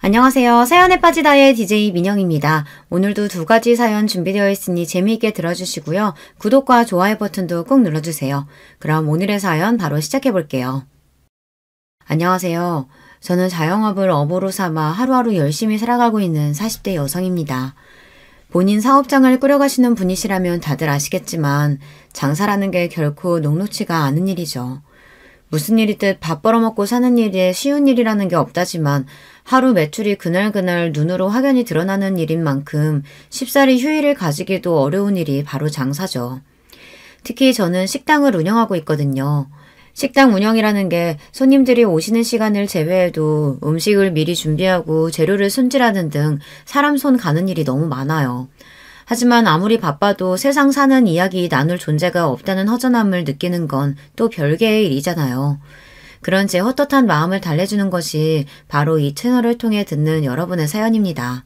안녕하세요. 사연에 빠지다의 DJ 민영입니다. 오늘도 두 가지 사연 준비되어 있으니 재미있게 들어주시고요. 구독과 좋아요 버튼도 꼭 눌러주세요. 그럼 오늘의 사연 바로 시작해볼게요. 안녕하세요. 저는 자영업을 업으로 삼아 하루하루 열심히 살아가고 있는 40대 여성입니다. 본인 사업장을 꾸려가시는 분이시라면 다들 아시겠지만 장사라는 게 결코 녹록지가 않은 일이죠. 무슨 일이든 밥 벌어먹고 사는 일에 쉬운 일이라는 게 없다지만 하루 매출이 그날그날 눈으로 확연히 드러나는 일인 만큼 쉽사리 휴일을 가지기도 어려운 일이 바로 장사죠. 특히 저는 식당을 운영하고 있거든요. 식당 운영이라는 게 손님들이 오시는 시간을 제외해도 음식을 미리 준비하고 재료를 손질하는 등 사람 손 가는 일이 너무 많아요. 하지만 아무리 바빠도 세상 사는 이야기 나눌 존재가 없다는 허전함을 느끼는 건 또 별개의 일이잖아요. 그런 제 헛헛한 마음을 달래주는 것이 바로 이 채널을 통해 듣는 여러분의 사연입니다.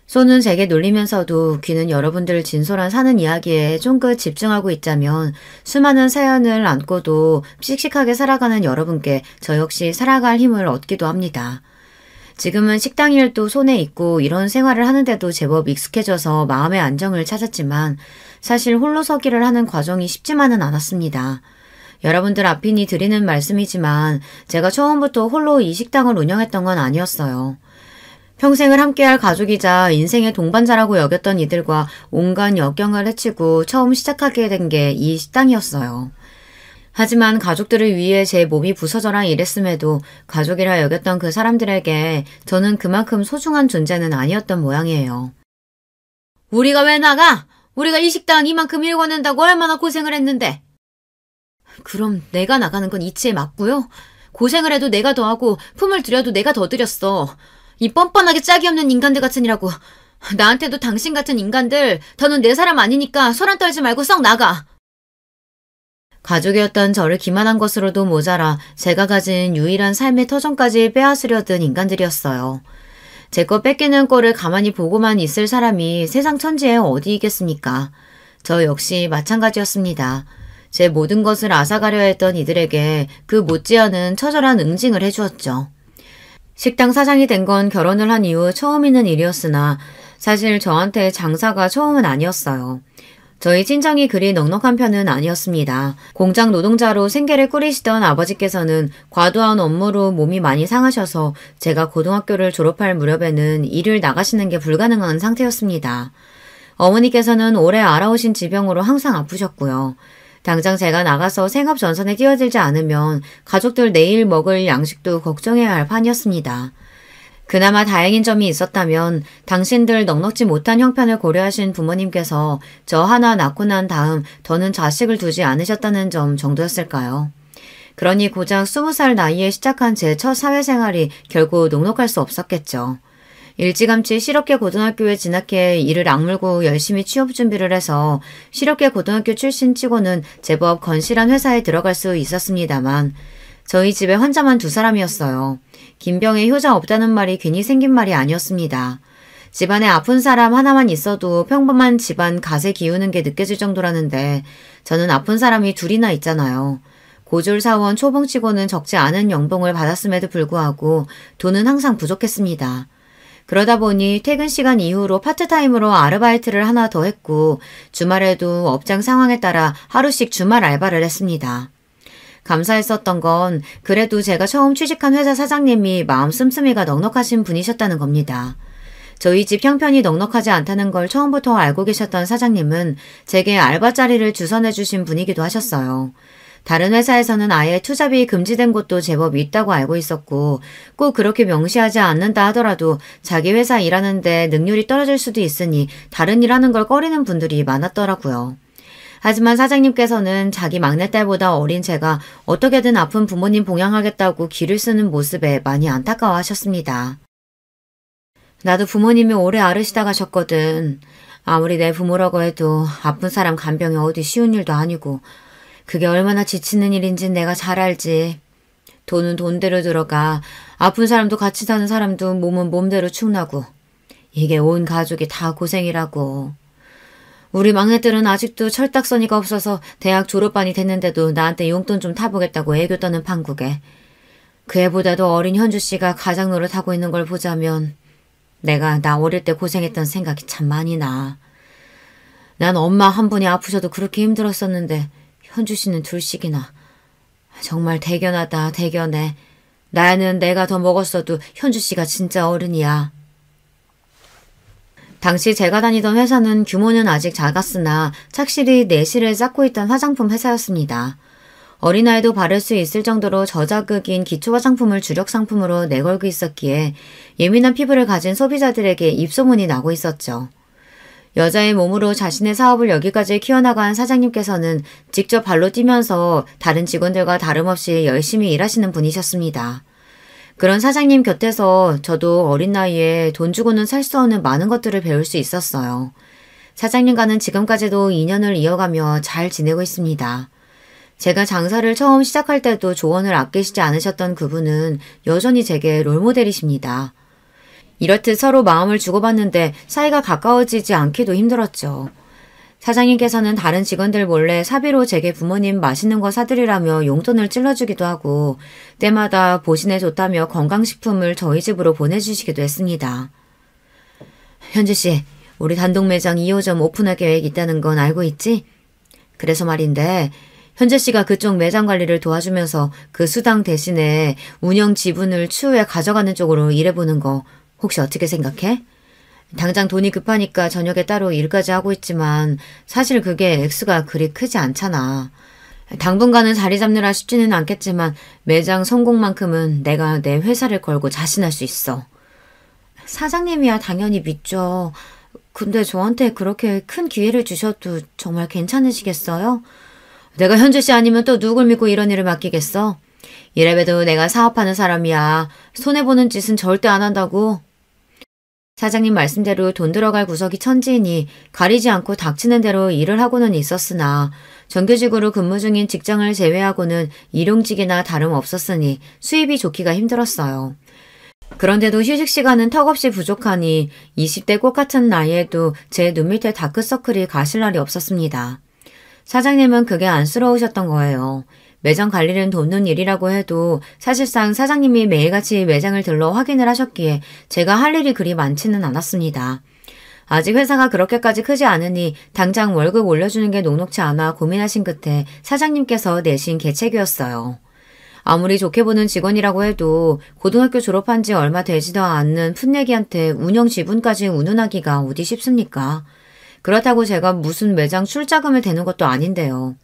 손은 제게 놀리면서도 귀는 여러분들 진솔한 사는 이야기에 쫑긋 집중하고 있자면 수많은 사연을 안고도 씩씩하게 살아가는 여러분께 저 역시 살아갈 힘을 얻기도 합니다. 지금은 식당 일도 손에 있고 이런 생활을 하는데도 제법 익숙해져서 마음의 안정을 찾았지만 사실 홀로 서기를 하는 과정이 쉽지만은 않았습니다. 여러분들 앞이니 드리는 말씀이지만 제가 처음부터 홀로 이 식당을 운영했던 건 아니었어요. 평생을 함께할 가족이자 인생의 동반자라고 여겼던 이들과 온갖 역경을 헤치고 처음 시작하게 된 게 이 식당이었어요. 하지만 가족들을 위해 제 몸이 부서져라 이랬음에도 가족이라 여겼던 그 사람들에게 저는 그만큼 소중한 존재는 아니었던 모양이에요. 우리가 왜 나가? 우리가 이 식당 이만큼 일궈낸다고 얼마나 고생을 했는데. 그럼 내가 나가는 건 이치에 맞고요. 고생을 해도 내가 더 하고 품을 들여도 내가 더 들였어. 이 뻔뻔하게 짝이 없는 인간들 같으니라고. 나한테도 당신 같은 인간들 더는 내 사람 아니니까 소란 떨지 말고 썩 나가. 가족이었던 저를 기만한 것으로도 모자라 제가 가진 유일한 삶의 터전까지 빼앗으려던 인간들이었어요. 제 거 뺏기는 꼴을 가만히 보고만 있을 사람이 세상 천지에 어디 있겠습니까? 저 역시 마찬가지였습니다. 제 모든 것을 앗아가려 했던 이들에게 그 못지않은 처절한 응징을 해주었죠. 식당 사장이 된 건 결혼을 한 이후 처음 있는 일이었으나 사실 저한테 장사가 처음은 아니었어요. 저희 친정이 그리 넉넉한 편은 아니었습니다. 공장 노동자로 생계를 꾸리시던 아버지께서는 과도한 업무로 몸이 많이 상하셔서 제가 고등학교를 졸업할 무렵에는 일을 나가시는 게 불가능한 상태였습니다. 어머니께서는 오래 앓아오신 지병으로 항상 아프셨고요. 당장 제가 나가서 생업 전선에 뛰어들지 않으면 가족들 내일 먹을 양식도 걱정해야 할 판이었습니다. 그나마 다행인 점이 있었다면 당신들 넉넉지 못한 형편을 고려하신 부모님께서 저 하나 낳고 난 다음 더는 자식을 두지 않으셨다는 점 정도였을까요? 그러니 고작 20살 나이에 시작한 제 첫 사회생활이 결국 녹록할 수 없었겠죠. 일찌감치 실업계 고등학교에 진학해 이를 악물고 열심히 취업 준비를 해서 실업계 고등학교 출신 치고는 제법 건실한 회사에 들어갈 수 있었습니다만 저희 집에 환자만 2사람이었어요. 김병에 효자 없다는 말이 괜히 생긴 말이 아니었습니다. 집안에 아픈 사람 하나만 있어도 평범한 집안 갓에 기우는 게 느껴질 정도라는데 저는 아픈 사람이 2이나 있잖아요. 고졸사원 초봉치고는 적지 않은 연봉을 받았음에도 불구하고 돈은 항상 부족했습니다. 그러다 보니 퇴근 시간 이후로 파트타임으로 아르바이트를 하나 더 했고 주말에도 업장 상황에 따라 하루씩 주말 알바를 했습니다. 감사했었던 건 그래도 제가 처음 취직한 회사 사장님이 마음 씀씀이가 넉넉하신 분이셨다는 겁니다. 저희 집 형편이 넉넉하지 않다는 걸 처음부터 알고 계셨던 사장님은 제게 알바 자리를 주선해 주신 분이기도 하셨어요. 다른 회사에서는 아예 투잡이 금지된 곳도 제법 있다고 알고 있었고 꼭 그렇게 명시하지 않는다 하더라도 자기 회사 일하는데 능률이 떨어질 수도 있으니 다른 일하는 걸 꺼리는 분들이 많았더라고요. 하지만 사장님께서는 자기 막내딸보다 어린 제가 어떻게든 아픈 부모님 봉양하겠다고 기를 쓰는 모습에 많이 안타까워하셨습니다. 나도 부모님이 오래 앓으시다 가셨거든. 아무리 내 부모라고 해도 아픈 사람 간병이 어디 쉬운 일도 아니고 그게 얼마나 지치는 일인진 내가 잘 알지. 돈은 돈대로 들어가 아픈 사람도 같이 사는 사람도 몸은 몸대로 축나고 이게 온 가족이 다 고생이라고. 우리 막내들은 아직도 철딱서니가 없어서 대학 졸업반이 됐는데도 나한테 용돈 좀 타보겠다고 애교 떠는 판국에. 그 애보다도 어린 현주 씨가 가장 노릇하고 있는 걸 보자면 나 어릴 때 고생했던 생각이 참 많이 나. 난 엄마 한 분이 아프셔도 그렇게 힘들었었는데 현주 씨는 둘씩이나. 정말 대견하다, 대견해. 나는 내가 더 먹었어도 현주 씨가 진짜 어른이야. 당시 제가 다니던 회사는 규모는 아직 작았으나 착실히 내실을 쌓고 있던 화장품 회사였습니다. 어린아이도 바를 수 있을 정도로 저자극인 기초 화장품을 주력 상품으로 내걸고 있었기에 예민한 피부를 가진 소비자들에게 입소문이 나고 있었죠. 여자의 몸으로 자신의 사업을 여기까지 키워나간 사장님께서는 직접 발로 뛰면서 다른 직원들과 다름없이 열심히 일하시는 분이셨습니다. 그런 사장님 곁에서 저도 어린 나이에 돈 주고는 살 수 없는 많은 것들을 배울 수 있었어요. 사장님과는 지금까지도 인연을 이어가며 잘 지내고 있습니다. 제가 장사를 처음 시작할 때도 조언을 아끼시지 않으셨던 그분은 여전히 제게 롤모델이십니다. 이렇듯 서로 마음을 주고받는데 사이가 가까워지지 않기도 힘들었죠. 사장님께서는 다른 직원들 몰래 사비로 제게 부모님 맛있는 거 사드리라며 용돈을 찔러주기도 하고 때마다 보신에 좋다며 건강식품을 저희 집으로 보내주시기도 했습니다. 현주 씨, 우리 단독 매장 2호점 오픈할 계획 있다는 건 알고 있지? 그래서 말인데 현재 씨가 그쪽 매장 관리를 도와주면서 그 수당 대신에 운영 지분을 추후에 가져가는 쪽으로 일해보는 거 혹시 어떻게 생각해? 당장 돈이 급하니까 저녁에 따로 일까지 하고 있지만 사실 그게 액수가 그리 크지 않잖아. 당분간은 자리 잡느라 쉽지는 않겠지만 매장 성공만큼은 내가 내 회사를 걸고 자신할 수 있어. 사장님이야 당연히 믿죠. 근데 저한테 그렇게 큰 기회를 주셔도 정말 괜찮으시겠어요? 내가 현주 씨 아니면 또 누굴 믿고 이런 일을 맡기겠어? 이래봬도 내가 사업하는 사람이야. 손해보는 짓은 절대 안 한다고. 사장님 말씀대로 돈 들어갈 구석이 천지이니 가리지 않고 닥치는 대로 일을 하고는 있었으나 정규직으로 근무 중인 직장을 제외하고는 일용직이나 다름없었으니 수입이 좋기가 힘들었어요. 그런데도 휴식 시간은 턱없이 부족하니 20대 꽃 같은 나이에도 제 눈 밑에 다크서클이 가실 날이 없었습니다. 사장님은 그게 안쓰러우셨던 거예요. 매장 관리를 돕는 일이라고 해도 사실상 사장님이 매일같이 매장을 들러 확인을 하셨기에 제가 할 일이 그리 많지는 않았습니다. 아직 회사가 그렇게까지 크지 않으니 당장 월급 올려주는 게 녹록치 않아 고민하신 끝에 사장님께서 내신 계책이었어요. 아무리 좋게 보는 직원이라고 해도 고등학교 졸업한 지 얼마 되지도 않는 풋내기한테 운영 지분까지 운운하기가 어디 쉽습니까? 그렇다고 제가 무슨 매장 출자금을 대는 것도 아닌데요.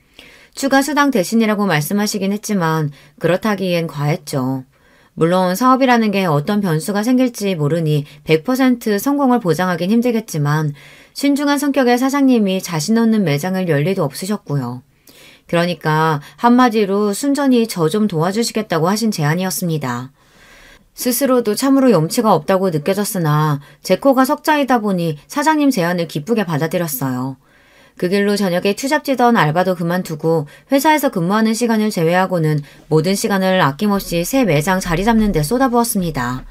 추가 수당 대신이라고 말씀하시긴 했지만 그렇다기엔 과했죠. 물론 사업이라는 게 어떤 변수가 생길지 모르니 100% 성공을 보장하긴 힘들겠지만 신중한 성격의 사장님이 자신 없는 매장을 열 리도 없으셨고요. 그러니까 한마디로 순전히 저 좀 도와주시겠다고 하신 제안이었습니다. 스스로도 참으로 염치가 없다고 느껴졌으나 제 코가 석자이다 보니 사장님 제안을 기쁘게 받아들였어요. 그 길로 저녁에 투잡지던 알바도 그만두고 회사에서 근무하는 시간을 제외하고는 모든 시간을 아낌없이 새 매장 자리 잡는 데 쏟아부었습니다.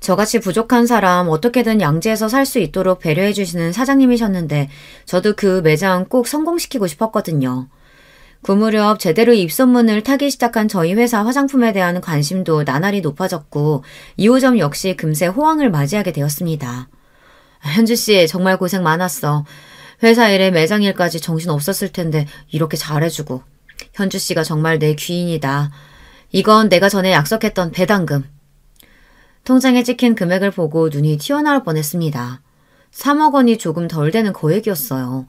저같이 부족한 사람 어떻게든 양지해서 살 수 있도록 배려해 주시는 사장님이셨는데 저도 그 매장 꼭 성공시키고 싶었거든요. 그 무렵 제대로 입소문을 타기 시작한 저희 회사 화장품에 대한 관심도 나날이 높아졌고 2호점 역시 금세 호황을 맞이하게 되었습니다. 현주씨 정말 고생 많았어. 회사 일에 매장 일까지 정신 없었을 텐데 이렇게 잘해주고. 현주씨가 정말 내 귀인이다. 이건 내가 전에 약속했던 배당금. 통장에 찍힌 금액을 보고 눈이 튀어나올 뻔했습니다. 3억 원이 조금 덜 되는 거액이었어요.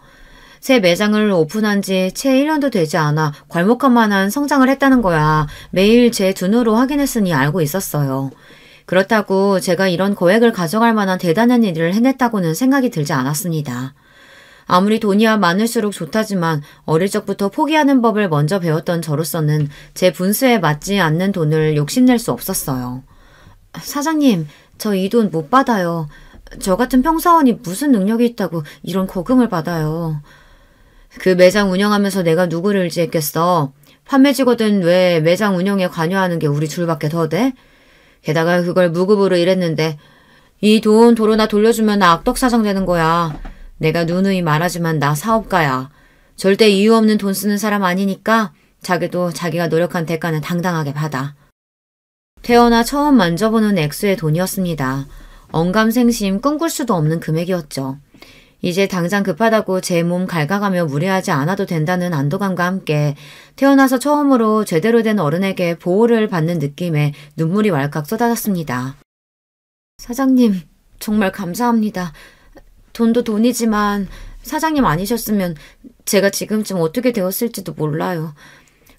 새 매장을 오픈한 지 채 1년도 되지 않아 괄목한 만한 성장을 했다는 거야. 매일 제 두 눈으로 확인했으니 알고 있었어요. 그렇다고 제가 이런 거액을 가져갈 만한 대단한 일을 해냈다고는 생각이 들지 않았습니다. 아무리 돈이야 많을수록 좋다지만 어릴 적부터 포기하는 법을 먼저 배웠던 저로서는 제 분수에 맞지 않는 돈을 욕심낼 수 없었어요. 사장님, 저 이 돈 못 받아요. 저 같은 평사원이 무슨 능력이 있다고 이런 거금을 받아요. 그 매장 운영하면서 내가 누구를 의지했겠어. 판매직거든 왜 매장 운영에 관여하는 게 우리 둘밖에 더 돼? 게다가 그걸 무급으로 일했는데 이 돈 도로나 돌려주면 나 악덕사장 되는 거야. 내가 누누이 말하지만 나 사업가야. 절대 이유 없는 돈 쓰는 사람 아니니까 자기도 자기가 노력한 대가는 당당하게 받아. 태어나 처음 만져보는 액수의 돈이었습니다. 언감생심 꿈꿀 수도 없는 금액이었죠. 이제 당장 급하다고 제 몸 갉아가며 무리하지 않아도 된다는 안도감과 함께 태어나서 처음으로 제대로 된 어른에게 보호를 받는 느낌에 눈물이 왈칵 쏟아졌습니다. 사장님, 정말 감사합니다. 돈도 돈이지만 사장님 아니셨으면 제가 지금쯤 어떻게 되었을지도 몰라요.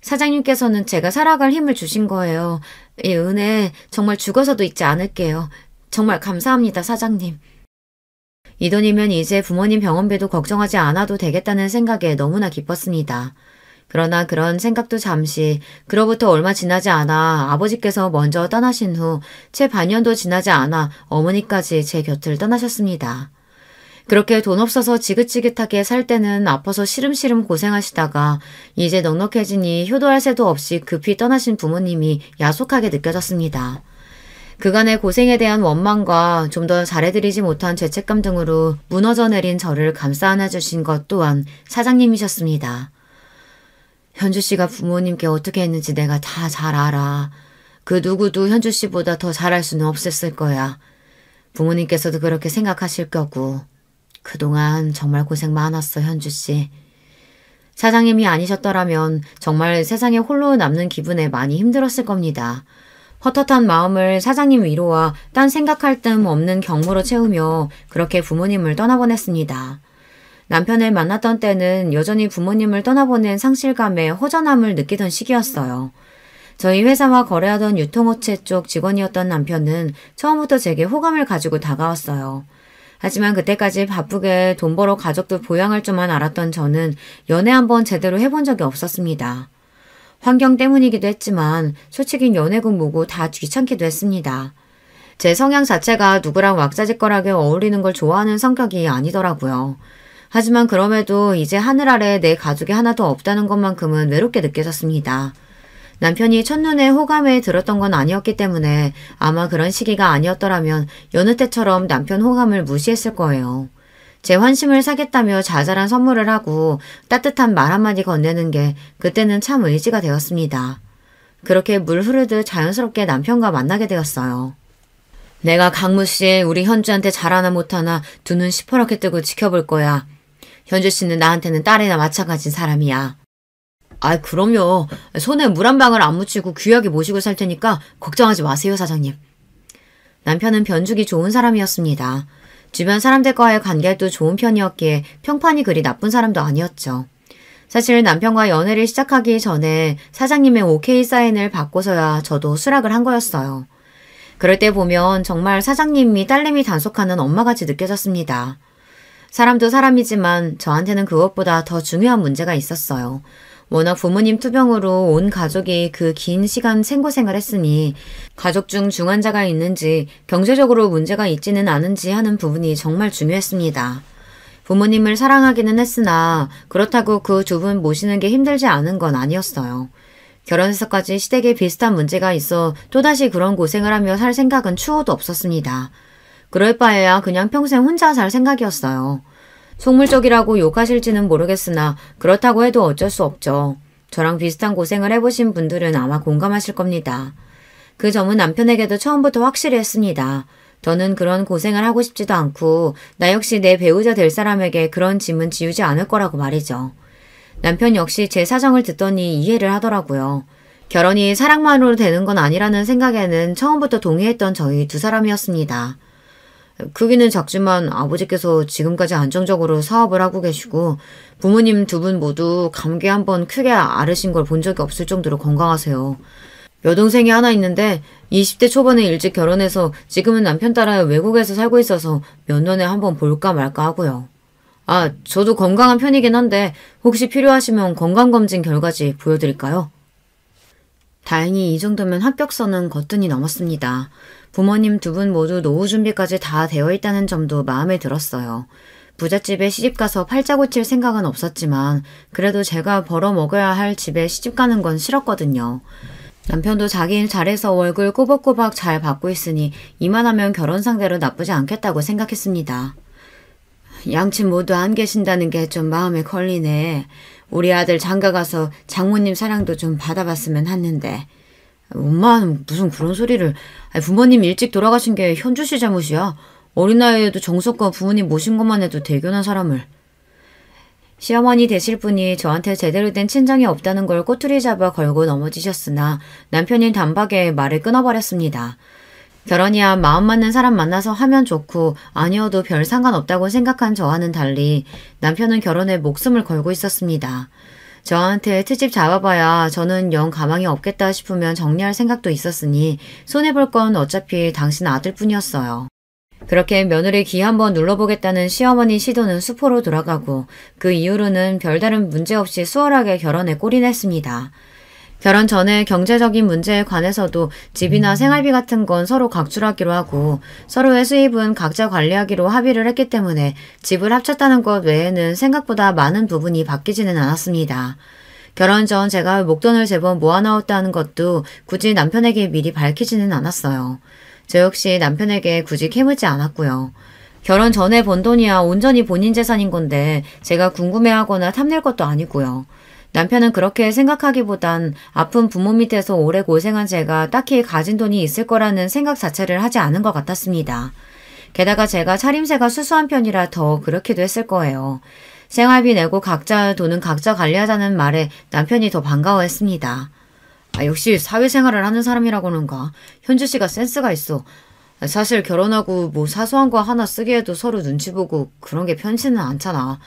사장님께서는 제가 살아갈 힘을 주신 거예요. 이 은혜 정말 죽어서도 잊지 않을게요. 정말 감사합니다, 사장님. 이 돈이면 이제 부모님 병원비도 걱정하지 않아도 되겠다는 생각에 너무나 기뻤습니다. 그러나 그런 생각도 잠시, 그로부터 얼마 지나지 않아 아버지께서 먼저 떠나신 후 채 반년도 지나지 않아 어머니까지 제 곁을 떠나셨습니다. 그렇게 돈 없어서 지긋지긋하게 살 때는 아파서 시름시름 고생하시다가 이제 넉넉해지니 효도할 새도 없이 급히 떠나신 부모님이 야속하게 느껴졌습니다. 그간의 고생에 대한 원망과 좀 더 잘해드리지 못한 죄책감 등으로 무너져 내린 저를 감싸 안아주신 것 또한 사장님이셨습니다. 현주 씨가 부모님께 어떻게 했는지 내가 다 잘 알아. 그 누구도 현주 씨보다 더 잘할 수는 없었을 거야. 부모님께서도 그렇게 생각하실 거고. 그동안 정말 고생 많았어, 현주 씨. 사장님이 아니셨더라면 정말 세상에 홀로 남는 기분에 많이 힘들었을 겁니다. 헛헛한 마음을 사장님 위로와 딴 생각할 틈 없는 경무로 채우며 그렇게 부모님을 떠나보냈습니다. 남편을 만났던 때는 여전히 부모님을 떠나보낸 상실감에 허전함을 느끼던 시기였어요. 저희 회사와 거래하던 유통업체 쪽 직원이었던 남편은 처음부터 제게 호감을 가지고 다가왔어요. 하지만 그때까지 바쁘게 돈 벌어 가족들 보양할 줄만 알았던 저는 연애 한번 제대로 해본 적이 없었습니다. 환경 때문이기도 했지만 솔직히 연애고 뭐고 다 귀찮기도 했습니다. 제 성향 자체가 누구랑 왁자지껄하게 어울리는 걸 좋아하는 성격이 아니더라고요. 하지만 그럼에도 이제 하늘 아래 내 가족이 하나도 없다는 것만큼은 외롭게 느껴졌습니다. 남편이 첫눈에 호감에 들었던 건 아니었기 때문에 아마 그런 시기가 아니었더라면 여느 때처럼 남편 호감을 무시했을 거예요. 제 환심을 사겠다며 자잘한 선물을 하고 따뜻한 말 한마디 건네는 게 그때는 참 의지가 되었습니다. 그렇게 물 흐르듯 자연스럽게 남편과 만나게 되었어요. 내가 강무씨 우리 현주한테 잘하나 못하나 두 눈 시퍼렇게 뜨고 지켜볼 거야. 현주씨는 나한테는 딸이나 마찬가지인 사람이야. 아, 그럼요. 손에 물 한 방울 안 묻히고 귀하게 모시고 살 테니까 걱정하지 마세요, 사장님. 남편은 변죽이 좋은 사람이었습니다. 주변 사람들과의 관계도 좋은 편이었기에 평판이 그리 나쁜 사람도 아니었죠. 사실 남편과 연애를 시작하기 전에 사장님의 오케이 사인을 받고서야 저도 수락을 한 거였어요. 그럴 때 보면 정말 사장님이 딸내미 단속하는 엄마같이 느껴졌습니다. 사람도 사람이지만 저한테는 그것보다 더 중요한 문제가 있었어요. 워낙 부모님 투병으로 온 가족이 그 긴 시간 생고생을 했으니 가족 중 중환자가 있는지 경제적으로 문제가 있지는 않은지 하는 부분이 정말 중요했습니다. 부모님을 사랑하기는 했으나 그렇다고 그 두 분 모시는 게 힘들지 않은 건 아니었어요. 결혼해서까지 시댁에 비슷한 문제가 있어 또다시 그런 고생을 하며 살 생각은 추호도 없었습니다. 그럴 바에야 그냥 평생 혼자 살 생각이었어요. 속물적이라고 욕하실지는 모르겠으나 그렇다고 해도 어쩔 수 없죠. 저랑 비슷한 고생을 해보신 분들은 아마 공감하실 겁니다. 그 점은 남편에게도 처음부터 확실히 했습니다. 더는 그런 고생을 하고 싶지도 않고 나 역시 내 배우자 될 사람에게 그런 짐은 지우지 않을 거라고 말이죠. 남편 역시 제 사정을 듣더니 이해를 하더라고요. 결혼이 사랑만으로 되는 건 아니라는 생각에는 처음부터 동의했던 저희 두 사람이었습니다. 크기는 작지만 아버지께서 지금까지 안정적으로 사업을 하고 계시고 부모님 두 분 모두 감기 한번 크게 앓으신 걸 본 적이 없을 정도로 건강하세요. 여동생이 하나 있는데 20대 초반에 일찍 결혼해서 지금은 남편 따라 외국에서 살고 있어서 몇 년에 한번 볼까 말까 하고요. 아, 저도 건강한 편이긴 한데 혹시 필요하시면 건강검진 결과지 보여드릴까요? 다행히 이 정도면 합격선은 거뜬히 넘었습니다. 부모님 두 분 모두 노후 준비까지 다 되어 있다는 점도 마음에 들었어요. 부잣집에 시집가서 팔자 고칠 생각은 없었지만 그래도 제가 벌어먹어야 할 집에 시집가는 건 싫었거든요. 남편도 자기 일 잘해서 월급 꼬박꼬박 잘 받고 있으니 이만하면 결혼 상대로 나쁘지 않겠다고 생각했습니다. 양친 모두 안 계신다는 게 좀 마음에 걸리네. 우리 아들 장가가서 장모님 사랑도 좀 받아봤으면 했는데. 엄마는 무슨 그런 소리를. 부모님 일찍 돌아가신 게 현주 씨 잘못이야. 어린 나이에도 정성껏 부모님 모신 것만 해도 대견한 사람을. 시어머니 되실 분이 저한테 제대로 된 친정이 없다는 걸 꼬투리 잡아 걸고 넘어지셨으나 남편이 단박에 말을 끊어버렸습니다. 결혼이야 마음 맞는 사람 만나서 하면 좋고 아니어도 별 상관없다고 생각한 저와는 달리 남편은 결혼에 목숨을 걸고 있었습니다. 저한테 트집 잡아봐야 저는 영 가망이 없겠다 싶으면 정리할 생각도 있었으니 손해볼 건 어차피 당신 아들뿐이었어요. 그렇게 며느리 귀 한번 눌러보겠다는 시어머니 시도는 수포로 돌아가고 그 이후로는 별다른 문제 없이 수월하게 결혼에 골인했습니다. 결혼 전에 경제적인 문제에 관해서도 집이나 생활비 같은 건 서로 각출하기로 하고 서로의 수입은 각자 관리하기로 합의를 했기 때문에 집을 합쳤다는 것 외에는 생각보다 많은 부분이 바뀌지는 않았습니다. 결혼 전 제가 목돈을 제법 모아놓았다는 것도 굳이 남편에게 미리 밝히지는 않았어요. 저 역시 남편에게 굳이 캐묻지 않았고요. 결혼 전에 번 돈이야 온전히 본인 재산인 건데 제가 궁금해하거나 탐낼 것도 아니고요. 남편은 그렇게 생각하기보단 아픈 부모 밑에서 오래 고생한 제가 딱히 가진 돈이 있을 거라는 생각 자체를 하지 않은 것 같았습니다. 게다가 제가 차림새가 수수한 편이라 더 그렇기도 했을 거예요. 생활비 내고 각자 돈은 각자 관리하자는 말에 남편이 더 반가워했습니다. 역시 사회생활을 하는 사람이라고는가. 현주 씨가 센스가 있어. 사실 결혼하고 뭐 사소한 거 하나 쓰게 해도 서로 눈치 보고 그런 게 편치는 않잖아.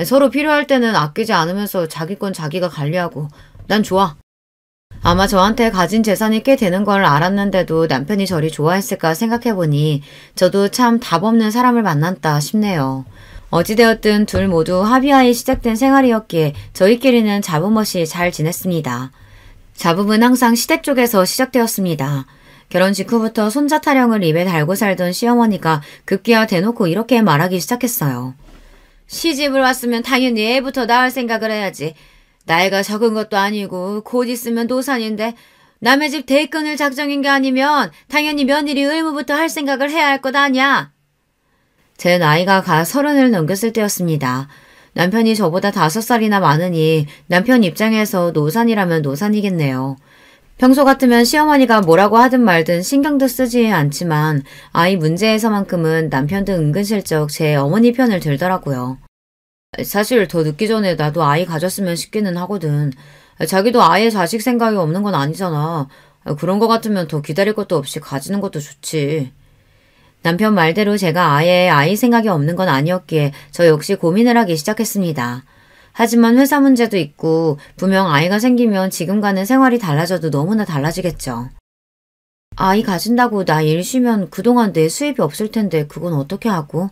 서로 필요할 때는 아끼지 않으면서 자기 건 자기가 관리하고 난 좋아. 아마 저한테 가진 재산이 꽤 되는 걸 알았는데도 남편이 저리 좋아했을까 생각해보니 저도 참 답 없는 사람을 만났다 싶네요. 어찌되었든 둘 모두 합의하에 시작된 생활이었기에 저희끼리는 잡음 없이 잘 지냈습니다. 잡음은 항상 시댁 쪽에서 시작되었습니다. 결혼 직후부터 손자 타령을 입에 달고 살던 시어머니가 급기야 대놓고 이렇게 말하기 시작했어요. 시집을 왔으면 당연히 애부터 낳을 생각을 해야지. 나이가 적은 것도 아니고 곧 있으면 노산인데 남의 집 대끈을 작정인 게 아니면 당연히 며느리 의무부터 할 생각을 해야 할 것 아니야. 제 나이가 가 30을 넘겼을 때였습니다. 남편이 저보다 5살이나 많으니 남편 입장에서 노산이라면 노산이겠네요. 평소 같으면 시어머니가 뭐라고 하든 말든 신경도 쓰지 않지만 아이 문제에서만큼은 남편도 은근슬쩍 제 어머니 편을 들더라고요. 사실 더 늦기 전에 나도 아이 가졌으면 싶기는 하거든. 자기도 아예 자식 생각이 없는 건 아니잖아. 그런 거 같으면 더 기다릴 것도 없이 가지는 것도 좋지. 남편 말대로 제가 아예 아이 생각이 없는 건 아니었기에 저 역시 고민을 하기 시작했습니다. 하지만 회사 문제도 있고 분명 아이가 생기면 지금과는 생활이 달라져도 너무나 달라지겠죠. 아이 가진다고 나 일 쉬면 그동안 내 수입이 없을 텐데 그건 어떻게 하고?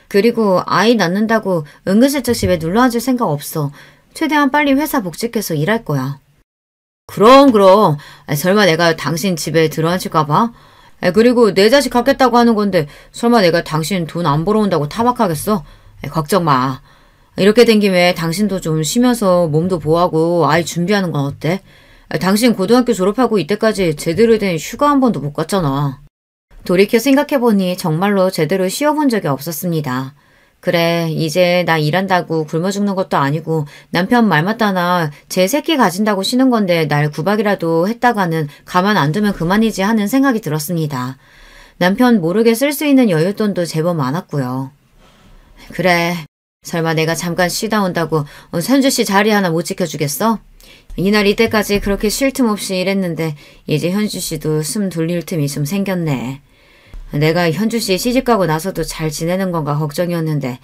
그리고 아이 낳는다고 은근슬쩍 집에 눌러앉을 생각 없어. 최대한 빨리 회사 복직해서 일할 거야. 그럼. 설마 내가 당신 집에 들어앉힐까 봐? 그리고 내 자식 갖겠다고 하는 건데 설마 내가 당신 돈 안 벌어온다고 타박하겠어? 걱정 마. 이렇게 된 김에 당신도 좀 쉬면서 몸도 보호하고 아이 준비하는 건 어때? 당신 고등학교 졸업하고 이때까지 제대로 된 휴가 한 번도 못 갔잖아. 돌이켜 생각해보니 정말로 제대로 쉬어본 적이 없었습니다. 그래, 이제 나 일한다고 굶어 죽는 것도 아니고 남편 말 맞다나 제 새끼 가진다고 쉬는 건데 날 구박이라도 했다가는 가만 안 두면 그만이지 하는 생각이 들었습니다. 남편 모르게 쓸 수 있는 여윳돈도 제법 많았고요. 그래, 설마 내가 잠깐 쉬다 온다고 현주 씨 자리 하나 못 지켜주겠어? 이날 이때까지 그렇게 쉴 틈 없이 일했는데 이제 현주 씨도 숨 돌릴 틈이 좀 생겼네. 내가 현주 씨 시집가고 나서도 잘 지내는 건가 걱정이었는데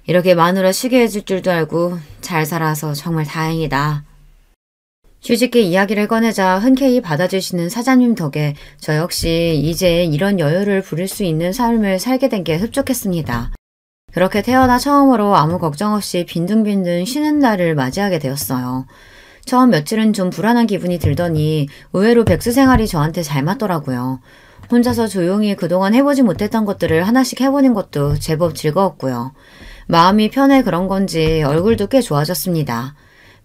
이렇게 마누라 쉬게 해줄 줄도 알고 잘 살아서 정말 다행이다. 휴직기 이야기를 꺼내자 흔쾌히 받아주시는 사장님 덕에 저 역시 이제 이런 여유를 부릴 수 있는 삶을 살게 된 게 흡족했습니다. 그렇게 태어나 처음으로 아무 걱정 없이 빈둥빈둥 쉬는 날을 맞이하게 되었어요. 처음 며칠은 좀 불안한 기분이 들더니 의외로 백수 생활이 저한테 잘 맞더라고요. 혼자서 조용히 그동안 해보지 못했던 것들을 하나씩 해보는 것도 제법 즐거웠고요. 마음이 편해 그런 건지 얼굴도 꽤 좋아졌습니다.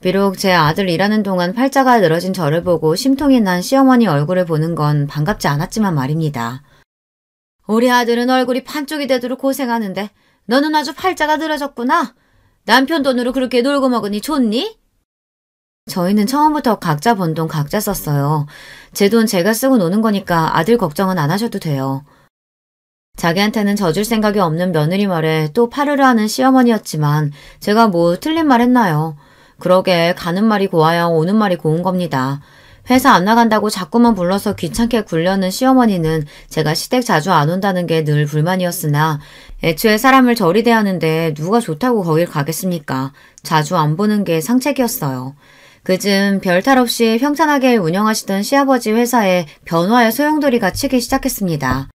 비록 제 아들 일하는 동안 팔자가 늘어진 저를 보고 심통이 난 시어머니 얼굴을 보는 건 반갑지 않았지만 말입니다. 우리 아들은 얼굴이 반쪽이 되도록 고생하는데 너는 아주 팔자가 늘어졌구나. 남편 돈으로 그렇게 놀고 먹으니 좋니? 저희는 처음부터 각자 번 돈 각자 썼어요. 제 돈 제가 쓰고 노는 거니까 아들 걱정은 안 하셔도 돼요. 자기한테는 져줄 생각이 없는 며느리 말에 또 파르르 하는 시어머니였지만 제가 뭐 틀린 말 했나요? 그러게 가는 말이 고와야 오는 말이 고운 겁니다. 회사 안 나간다고 자꾸만 불러서 귀찮게 굴려는 시어머니는 제가 시댁 자주 안 온다는 게 늘 불만이었으나 애초에 사람을 저리 대하는데 누가 좋다고 거길 가겠습니까? 자주 안 보는 게 상책이었어요. 그즘 별탈 없이 평탄하게 운영하시던 시아버지 회사에 변화의 소용돌이가 치기 시작했습니다.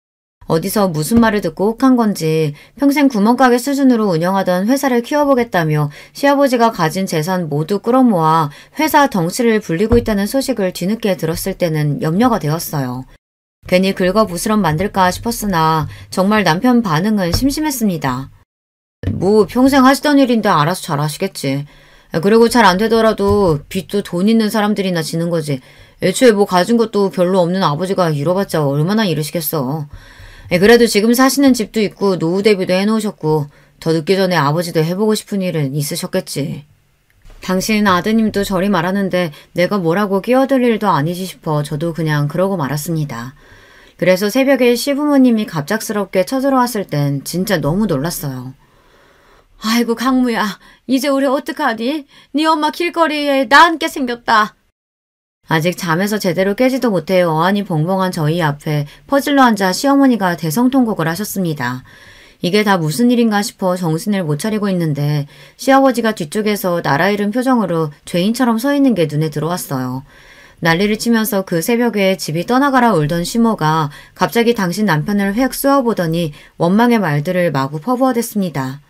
어디서 무슨 말을 듣고 혹한 건지 평생 구멍가게 수준으로 운영하던 회사를 키워보겠다며 시아버지가 가진 재산 모두 끌어모아 회사 덩치를 불리고 있다는 소식을 뒤늦게 들었을 때는 염려가 되었어요. 괜히 긁어부스럼 만들까 싶었으나 정말 남편 반응은 심심했습니다. 뭐 평생 하시던 일인데 알아서 잘 하시겠지. 그리고 잘 안 되더라도 빚도 돈 있는 사람들이나 지는 거지. 애초에 뭐 가진 것도 별로 없는 아버지가 잃어봤자 얼마나 잃으시겠어. 그래도 지금 사시는 집도 있고 노후 대비도 해놓으셨고 더 늦기 전에 아버지도 해보고 싶은 일은 있으셨겠지. 당신 아드님도 저리 말하는데 내가 뭐라고 끼어들 일도 아니지 싶어 저도 그냥 그러고 말았습니다. 그래서 새벽에 시부모님이 갑작스럽게 쳐들어왔을 땐 진짜 너무 놀랐어요. 아이고 강무야, 이제 우리 어떡하니? 네 엄마 길거리에 나 앉게 생겼다. 아직 잠에서 제대로 깨지도 못해 어안이 벙벙한 저희 앞에 퍼질러 앉아 시어머니가 대성통곡을 하셨습니다. 이게 다 무슨 일인가 싶어 정신을 못 차리고 있는데 시아버지가 뒤쪽에서 나라 잃은 표정으로 죄인처럼 서 있는 게 눈에 들어왔어요. 난리를 치면서 그 새벽에 집이 떠나가라 울던 시모가 갑자기 당신 남편을 획 쏘아보더니 원망의 말들을 마구 퍼부어댔습니다.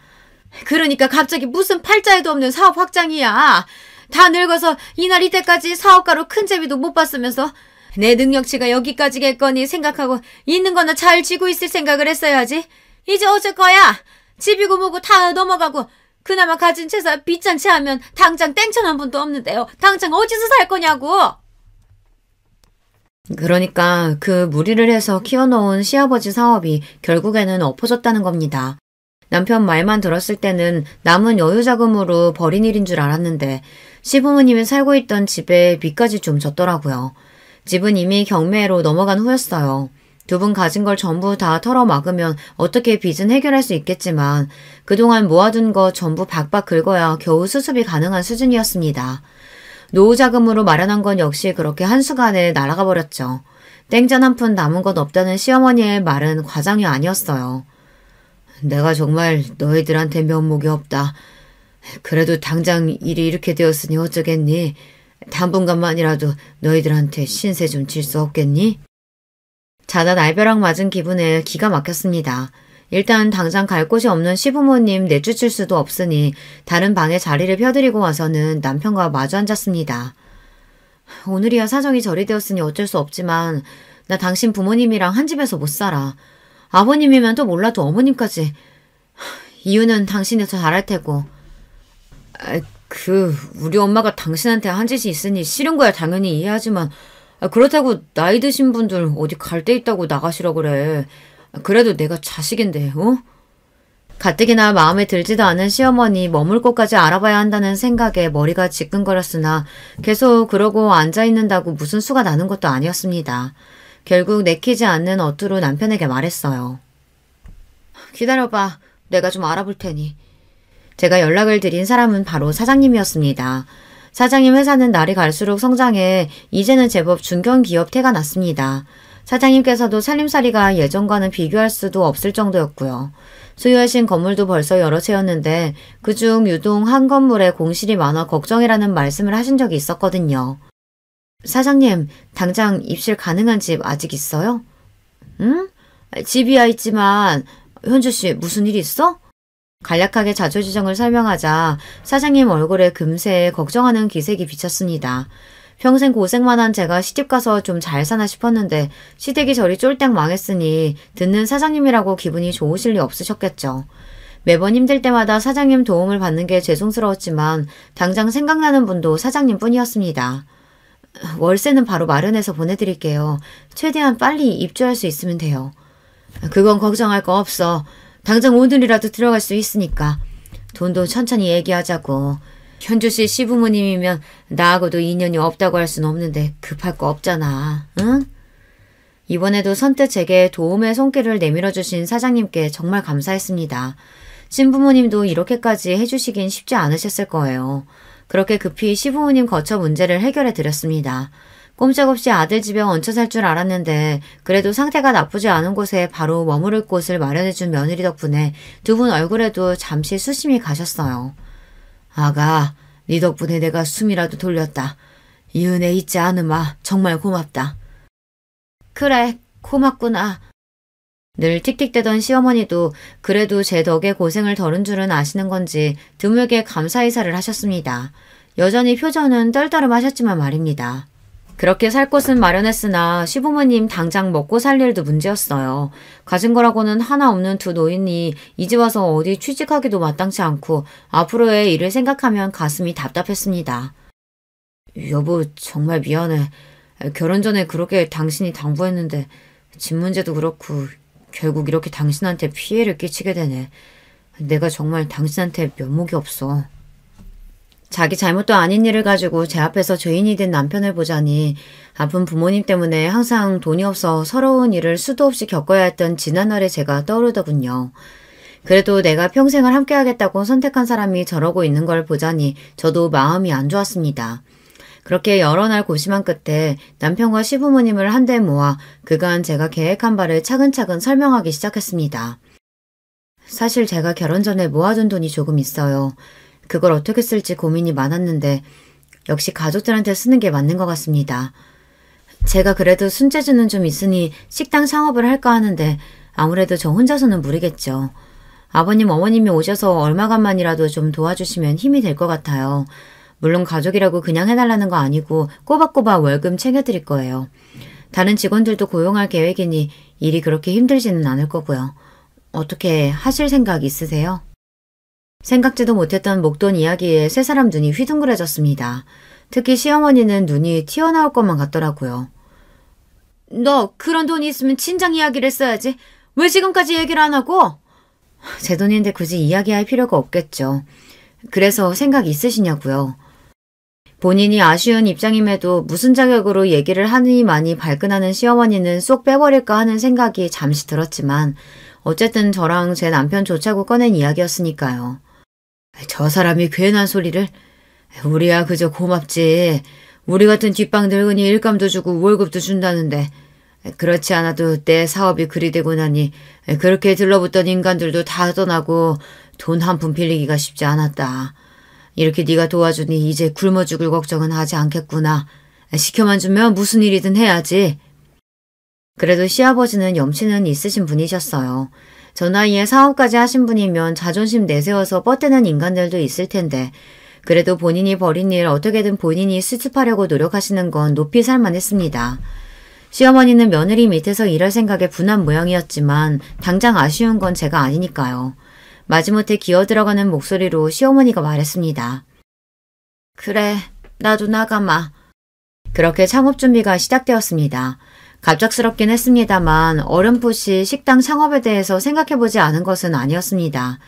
그러니까 갑자기 무슨 팔자에도 없는 사업 확장이야. 다 늙어서 이날 이때까지 사업가로 큰 재미도 못 봤으면서 내 능력치가 여기까지겠거니 생각하고 있는 거나 잘 쥐고 있을 생각을 했어야지. 이제 어쩔 거야. 집이고 뭐고 다 넘어가고 그나마 가진 재산 빚잔치 하면 당장 땡천 한 푼도 없는데요. 당장 어디서 살 거냐고. 그러니까 그 무리를 해서 키워놓은 시아버지 사업이 결국에는 엎어졌다는 겁니다. 남편 말만 들었을 때는 남은 여유 자금으로 벌인 일인 줄 알았는데 시부모님이 살고 있던 집에 빚까지 좀 졌더라고요. 집은 이미 경매로 넘어간 후였어요. 두 분 가진 걸 전부 다 털어막으면 어떻게 빚은 해결할 수 있겠지만 그동안 모아둔 거 전부 박박 긁어야 겨우 수습이 가능한 수준이었습니다. 노후 자금으로 마련한 건 역시 그렇게 한순간에 날아가 버렸죠. 땡전 한 푼 남은 것 없다는 시어머니의 말은 과장이 아니었어요. 내가 정말 너희들한테 면목이 없다. 그래도 당장 일이 이렇게 되었으니 어쩌겠니? 당분간만이라도 너희들한테 신세 좀 질 수 없겠니? 자다 날벼락 맞은 기분에 기가 막혔습니다. 일단 당장 갈 곳이 없는 시부모님 내쫓을 수도 없으니 다른 방에 자리를 펴드리고 와서는 남편과 마주 앉았습니다. 오늘이야 사정이 저리 되었으니 어쩔 수 없지만 나 당신 부모님이랑 한 집에서 못 살아. 아버님이면 또 몰라도 어머님까지. 이유는 당신이 더 잘할 테고. 우리 엄마가 당신한테 한 짓이 있으니 싫은 거야 당연히 이해하지만 그렇다고 나이 드신 분들 어디 갈 데 있다고 나가시라 그래. 그래도 내가 자식인데, 어? 가뜩이나 마음에 들지도 않은 시어머니 머물 곳까지 알아봐야 한다는 생각에 머리가 지끈거렸으나 계속 그러고 앉아있는다고 무슨 수가 나는 것도 아니었습니다. 결국 내키지 않는 어투로 남편에게 말했어요. 기다려봐. 내가 좀 알아볼 테니. 제가 연락을 드린 사람은 바로 사장님이었습니다. 사장님 회사는 날이 갈수록 성장해 이제는 제법 중견기업 태가 났습니다. 사장님께서도 살림살이가 예전과는 비교할 수도 없을 정도였고요. 소유하신 건물도 벌써 여러 채였는데 그중 유동 한 건물에 공실이 많아 걱정이라는 말씀을 하신 적이 있었거든요. 사장님, 당장 입실 가능한 집 아직 있어요? 응? 집이야 있지만 현주씨 무슨 일 있어? 간략하게 자초지정을 설명하자 사장님 얼굴에 금세 걱정하는 기색이 비쳤습니다. 평생 고생만 한 제가 시집가서 좀 잘 사나 싶었는데 시댁이 저리 쫄딱 망했으니 듣는 사장님이라고 기분이 좋으실 리 없으셨겠죠. 매번 힘들 때마다 사장님 도움을 받는 게 죄송스러웠지만 당장 생각나는 분도 사장님 뿐이었습니다. 월세는 바로 마련해서 보내드릴게요. 최대한 빨리 입주할 수 있으면 돼요. 그건 걱정할 거 없어. 당장 오늘이라도 들어갈 수 있으니까. 돈도 천천히 얘기하자고. 현주 씨 시부모님이면 나하고도 인연이 없다고 할 순 없는데 급할 거 없잖아. 응? 이번에도 선뜻 제게 도움의 손길을 내밀어 주신 사장님께 정말 감사했습니다. 신부모님도 이렇게까지 해주시긴 쉽지 않으셨을 거예요. 그렇게 급히 시부모님 거처 문제를 해결해 드렸습니다. 꼼짝없이 아들 집에 얹혀 살 줄 알았는데 그래도 상태가 나쁘지 않은 곳에 바로 머무를 곳을 마련해준 며느리 덕분에 두 분 얼굴에도 잠시 수심이 가셨어요. 아가, 네 덕분에 내가 숨이라도 돌렸다. 이 은혜 잊지 않으마. 정말 고맙다. 그래, 고맙구나. 늘 틱틱대던 시어머니도 그래도 제 덕에 고생을 덜은 줄은 아시는 건지 드물게 감사 인사를 하셨습니다. 여전히 표정은 떨떠름하셨지만 말입니다. 그렇게 살 곳은 마련했으나 시부모님 당장 먹고 살 일도 문제였어요. 가진 거라고는 하나 없는 두 노인이 이제 와서 어디 취직하기도 마땅치 않고 앞으로의 일을 생각하면 가슴이 답답했습니다. 여보, 정말 미안해. 결혼 전에 그렇게 당신이 당부했는데 집 문제도 그렇고 결국 이렇게 당신한테 피해를 끼치게 되네. 내가 정말 당신한테 면목이 없어. 자기 잘못도 아닌 일을 가지고 제 앞에서 죄인이 된 남편을 보자니 아픈 부모님 때문에 항상 돈이 없어 서러운 일을 수도 없이 겪어야 했던 지난날의 제가 떠오르더군요. 그래도 내가 평생을 함께하겠다고 선택한 사람이 저러고 있는 걸 보자니 저도 마음이 안 좋았습니다. 그렇게 여러 날 고심한 끝에 남편과 시부모님을 한데 모아 그간 제가 계획한 바를 차근차근 설명하기 시작했습니다. 사실 제가 결혼 전에 모아둔 돈이 조금 있어요. 그걸 어떻게 쓸지 고민이 많았는데 역시 가족들한테 쓰는 게 맞는 것 같습니다. 제가 그래도 손재주는 좀 있으니 식당 창업을 할까 하는데 아무래도 저 혼자서는 무리겠죠. 아버님, 어머님이 오셔서 얼마간만이라도 좀 도와주시면 힘이 될 것 같아요. 물론 가족이라고 그냥 해달라는 거 아니고 꼬박꼬박 월급 챙겨드릴 거예요. 다른 직원들도 고용할 계획이니 일이 그렇게 힘들지는 않을 거고요. 어떻게 하실 생각 있으세요? 생각지도 못했던 목돈 이야기에 세 사람 눈이 휘둥그레졌습니다. 특히 시어머니는 눈이 튀어나올 것만 같더라고요. 너 그런 돈이 있으면 친장 이야기를 써야지. 왜 지금까지 얘기를 안 하고? 제 돈인데 굳이 이야기할 필요가 없겠죠. 그래서 생각 있으시냐고요. 본인이 아쉬운 입장임에도 무슨 자격으로 얘기를 하니 많이 발끈하는 시어머니는 쏙 빼버릴까 하는 생각이 잠시 들었지만 어쨌든 저랑 제 남편 좋자고 꺼낸 이야기였으니까요. 저 사람이 괜한 소리를. 우리야 그저 고맙지. 우리 같은 뒷방 늙은이 일감도 주고 월급도 준다는데 그렇지 않아도 내 사업이 그리 되고 나니 그렇게 들러붙던 인간들도 다 떠나고 돈 한 푼 빌리기가 쉽지 않았다. 이렇게 네가 도와주니 이제 굶어 죽을 걱정은 하지 않겠구나. 시켜만 주면 무슨 일이든 해야지. 그래도 시아버지는 염치는 있으신 분이셨어요. 저 나이에 사업까지 하신 분이면 자존심 내세워서 뻗대는 인간들도 있을 텐데 그래도 본인이 벌인 일 어떻게든 본인이 수습하려고 노력하시는 건 높이 살만했습니다. 시어머니는 며느리 밑에서 일할 생각에 분한 모양이었지만 당장 아쉬운 건 제가 아니니까요. 마지못해 기어들어가는 목소리로 시어머니가 말했습니다. 그래, 나도 나가마. 그렇게 창업 준비가 시작되었습니다. 갑작스럽긴 했습니다만 어렴풋이 식당 창업에 대해서 생각해보지 않은 것은 아니었습니다.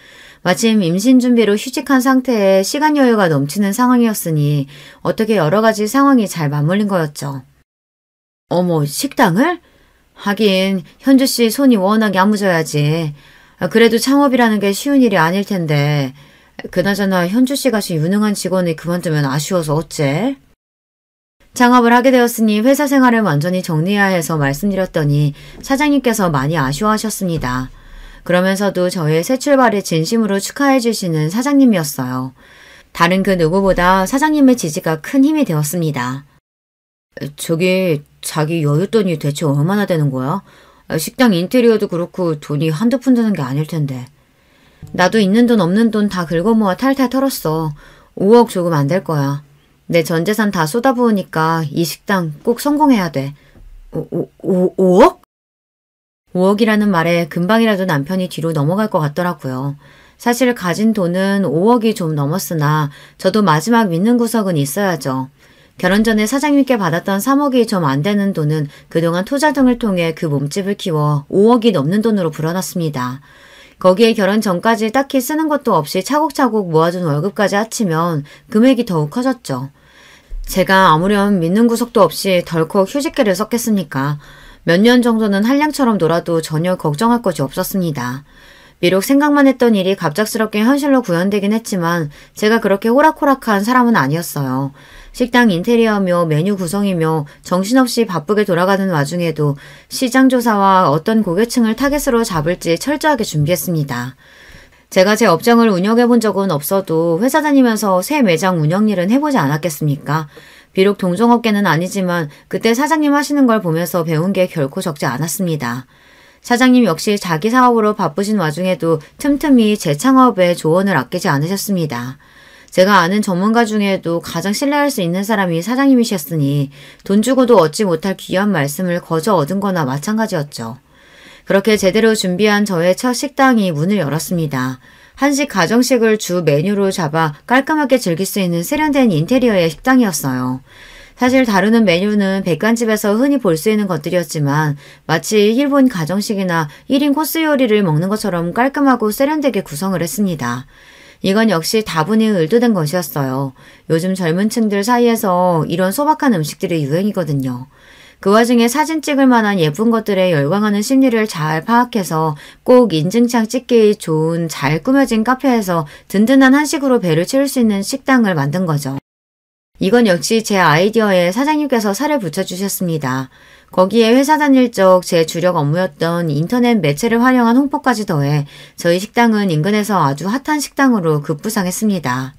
마침 임신 준비로 휴직한 상태에 시간 여유가 넘치는 상황이었으니 어떻게 여러 가지 상황이 잘 맞물린 거였죠. 어머, 식당을? 하긴 현주 씨 손이 워낙 야무져야지. 그래도 창업이라는 게 쉬운 일이 아닐 텐데 그나저나 현주 씨같이 유능한 직원이 그만두면 아쉬워서 어째? 창업을 하게 되었으니 회사 생활을 완전히 정리해야 해서 말씀드렸더니 사장님께서 많이 아쉬워하셨습니다. 그러면서도 저의 새 출발을 진심으로 축하해 주시는 사장님이었어요. 다른 그 누구보다 사장님의 지지가 큰 힘이 되었습니다. 저기 자기 여윳돈이 대체 얼마나 되는 거야? 식당 인테리어도 그렇고 돈이 한두 푼 드는 게 아닐 텐데. 나도 있는 돈 없는 돈 다 긁어모아 탈탈 털었어. 5억 조금 안 될 거야. 내 전 재산 다 쏟아부으니까 이 식당 꼭 성공해야 돼. 5억? 5억이라는 말에 금방이라도 남편이 뒤로 넘어갈 것 같더라고요. 사실 가진 돈은 5억이 좀 넘었으나 저도 마지막 믿는 구석은 있어야죠. 결혼 전에 사장님께 받았던 3억이 좀 안 되는 돈은 그동안 투자 등을 통해 그 몸집을 키워 5억이 넘는 돈으로 불어났습니다. 거기에 결혼 전까지 딱히 쓰는 것도 없이 차곡차곡 모아둔 월급까지 합치면 금액이 더욱 커졌죠. 제가 아무렴 믿는 구석도 없이 덜컥 휴직계를 썼겠습니까? 몇 년 정도는 한량처럼 놀아도 전혀 걱정할 것이 없었습니다. 비록 생각만 했던 일이 갑작스럽게 현실로 구현되긴 했지만 제가 그렇게 호락호락한 사람은 아니었어요. 식당 인테리어며 메뉴 구성이며 정신없이 바쁘게 돌아가는 와중에도 시장 조사와 어떤 고객층을 타겟으로 잡을지 철저하게 준비했습니다. 제가 제 업장을 운영해 본 적은 없어도 회사 다니면서 새 매장 운영 일은 해보지 않았겠습니까? 비록 동종업계는 아니지만 그때 사장님 하시는 걸 보면서 배운 게 결코 적지 않았습니다. 사장님 역시 자기 사업으로 바쁘신 와중에도 틈틈이 제 창업에 조언을 아끼지 않으셨습니다. 제가 아는 전문가 중에도 가장 신뢰할 수 있는 사람이 사장님이셨으니 돈 주고도 얻지 못할 귀한 말씀을 거저 얻은 거나 마찬가지였죠. 그렇게 제대로 준비한 저의 첫 식당이 문을 열었습니다. 한식 가정식을 주 메뉴로 잡아 깔끔하게 즐길 수 있는 세련된 인테리어의 식당이었어요. 사실 다루는 메뉴는 백반집에서 흔히 볼 수 있는 것들이었지만 마치 일본 가정식이나 1인 코스 요리를 먹는 것처럼 깔끔하고 세련되게 구성을 했습니다. 이건 역시 다분히 의도된 것이었어요. 요즘 젊은 층들 사이에서 이런 소박한 음식들이 유행이거든요. 그 와중에 사진 찍을 만한 예쁜 것들에 열광하는 심리를 잘 파악해서 꼭 인증창 찍기 좋은 잘 꾸며진 카페에서 든든한 한식으로 배를 채울 수 있는 식당을 만든 거죠. 이건 역시 제 아이디어에 사장님께서 살을 붙여주셨습니다. 거기에 회사 다닐 적 제 주력 업무였던 인터넷 매체를 활용한 홍보까지 더해 저희 식당은 인근에서 아주 핫한 식당으로 급부상했습니다.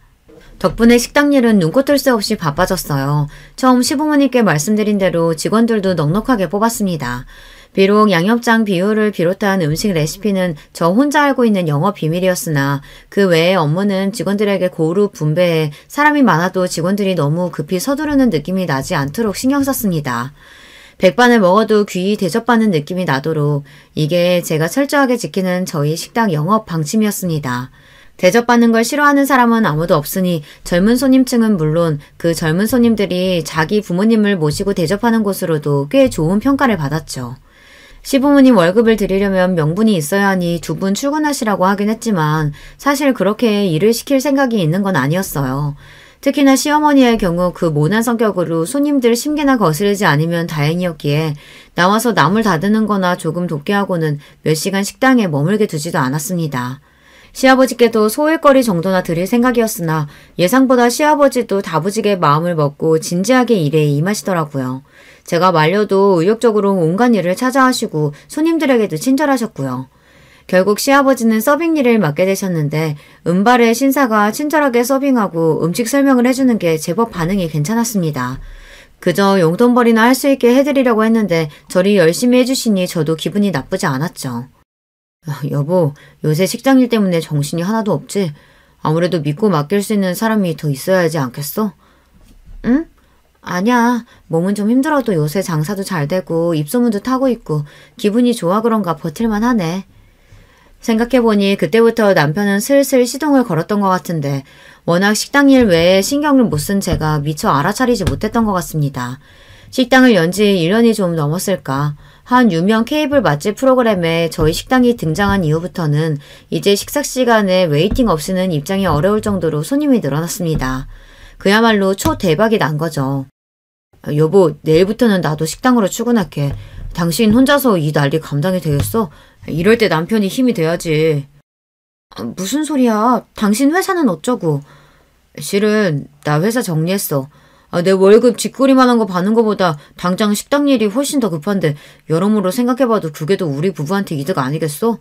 덕분에 식당 일은 눈코 뜰 새 없이 바빠졌어요. 처음 시부모님께 말씀드린 대로 직원들도 넉넉하게 뽑았습니다. 비록 양념장 비율을 비롯한 음식 레시피는 저 혼자 알고 있는 영업 비밀이었으나 그 외의 업무는 직원들에게 고루 분배해 사람이 많아도 직원들이 너무 급히 서두르는 느낌이 나지 않도록 신경 썼습니다. 백반을 먹어도 귀히 대접받는 느낌이 나도록 이게 제가 철저하게 지키는 저희 식당 영업 방침이었습니다. 대접받는 걸 싫어하는 사람은 아무도 없으니 젊은 손님층은 물론 그 젊은 손님들이 자기 부모님을 모시고 대접하는 곳으로도 꽤 좋은 평가를 받았죠. 시부모님 월급을 드리려면 명분이 있어야 하니 두 분 출근하시라고 하긴 했지만 사실 그렇게 일을 시킬 생각이 있는 건 아니었어요. 특히나 시어머니의 경우 그 모난 성격으로 손님들 심기나 거스르지 않으면 다행이었기에 나와서 남을 다듬는 거나 조금 돕게 하고는 몇 시간 식당에 머물게 두지도 않았습니다. 시아버지께도 소일거리 정도나 드릴 생각이었으나 예상보다 시아버지도 다부지게 마음을 먹고 진지하게 일에 임하시더라고요. 제가 말려도 의욕적으로 온갖 일을 찾아하시고 손님들에게도 친절하셨고요. 결국 시아버지는 서빙 일을 맡게 되셨는데 은발의 신사가 친절하게 서빙하고 음식 설명을 해주는 게 제법 반응이 괜찮았습니다. 그저 용돈벌이나 할 수 있게 해드리려고 했는데 저리 열심히 해주시니 저도 기분이 나쁘지 않았죠. 여보, 요새 식당 일 때문에 정신이 하나도 없지? 아무래도 믿고 맡길 수 있는 사람이 더 있어야 하지 않겠어? 응? 아니야. 몸은 좀 힘들어도 요새 장사도 잘 되고 입소문도 타고 있고 기분이 좋아 그런가 버틸만 하네. 생각해보니 그때부터 남편은 슬슬 시동을 걸었던 것 같은데 워낙 식당 일 외에 신경을 못 쓴 제가 미처 알아차리지 못했던 것 같습니다. 식당을 연 지 1년이 좀 넘었을까. 한 유명 케이블 맛집 프로그램에 저희 식당이 등장한 이후부터는 이제 식사 시간에 웨이팅 없이는 입장이 어려울 정도로 손님이 늘어났습니다. 그야말로 초대박이 난 거죠. 여보, 내일부터는 나도 식당으로 출근할게. 당신 혼자서 이 난리 감당이 되겠어? 이럴 때 남편이 힘이 돼야지. 무슨 소리야? 당신 회사는 어쩌고? 실은 나 회사 정리했어. 내 월급 쥐꼬리만한 거 받는 거보다 당장 식당 일이 훨씬 더 급한데 여러모로 생각해봐도 그게 더 우리 부부한테 이득 아니겠어?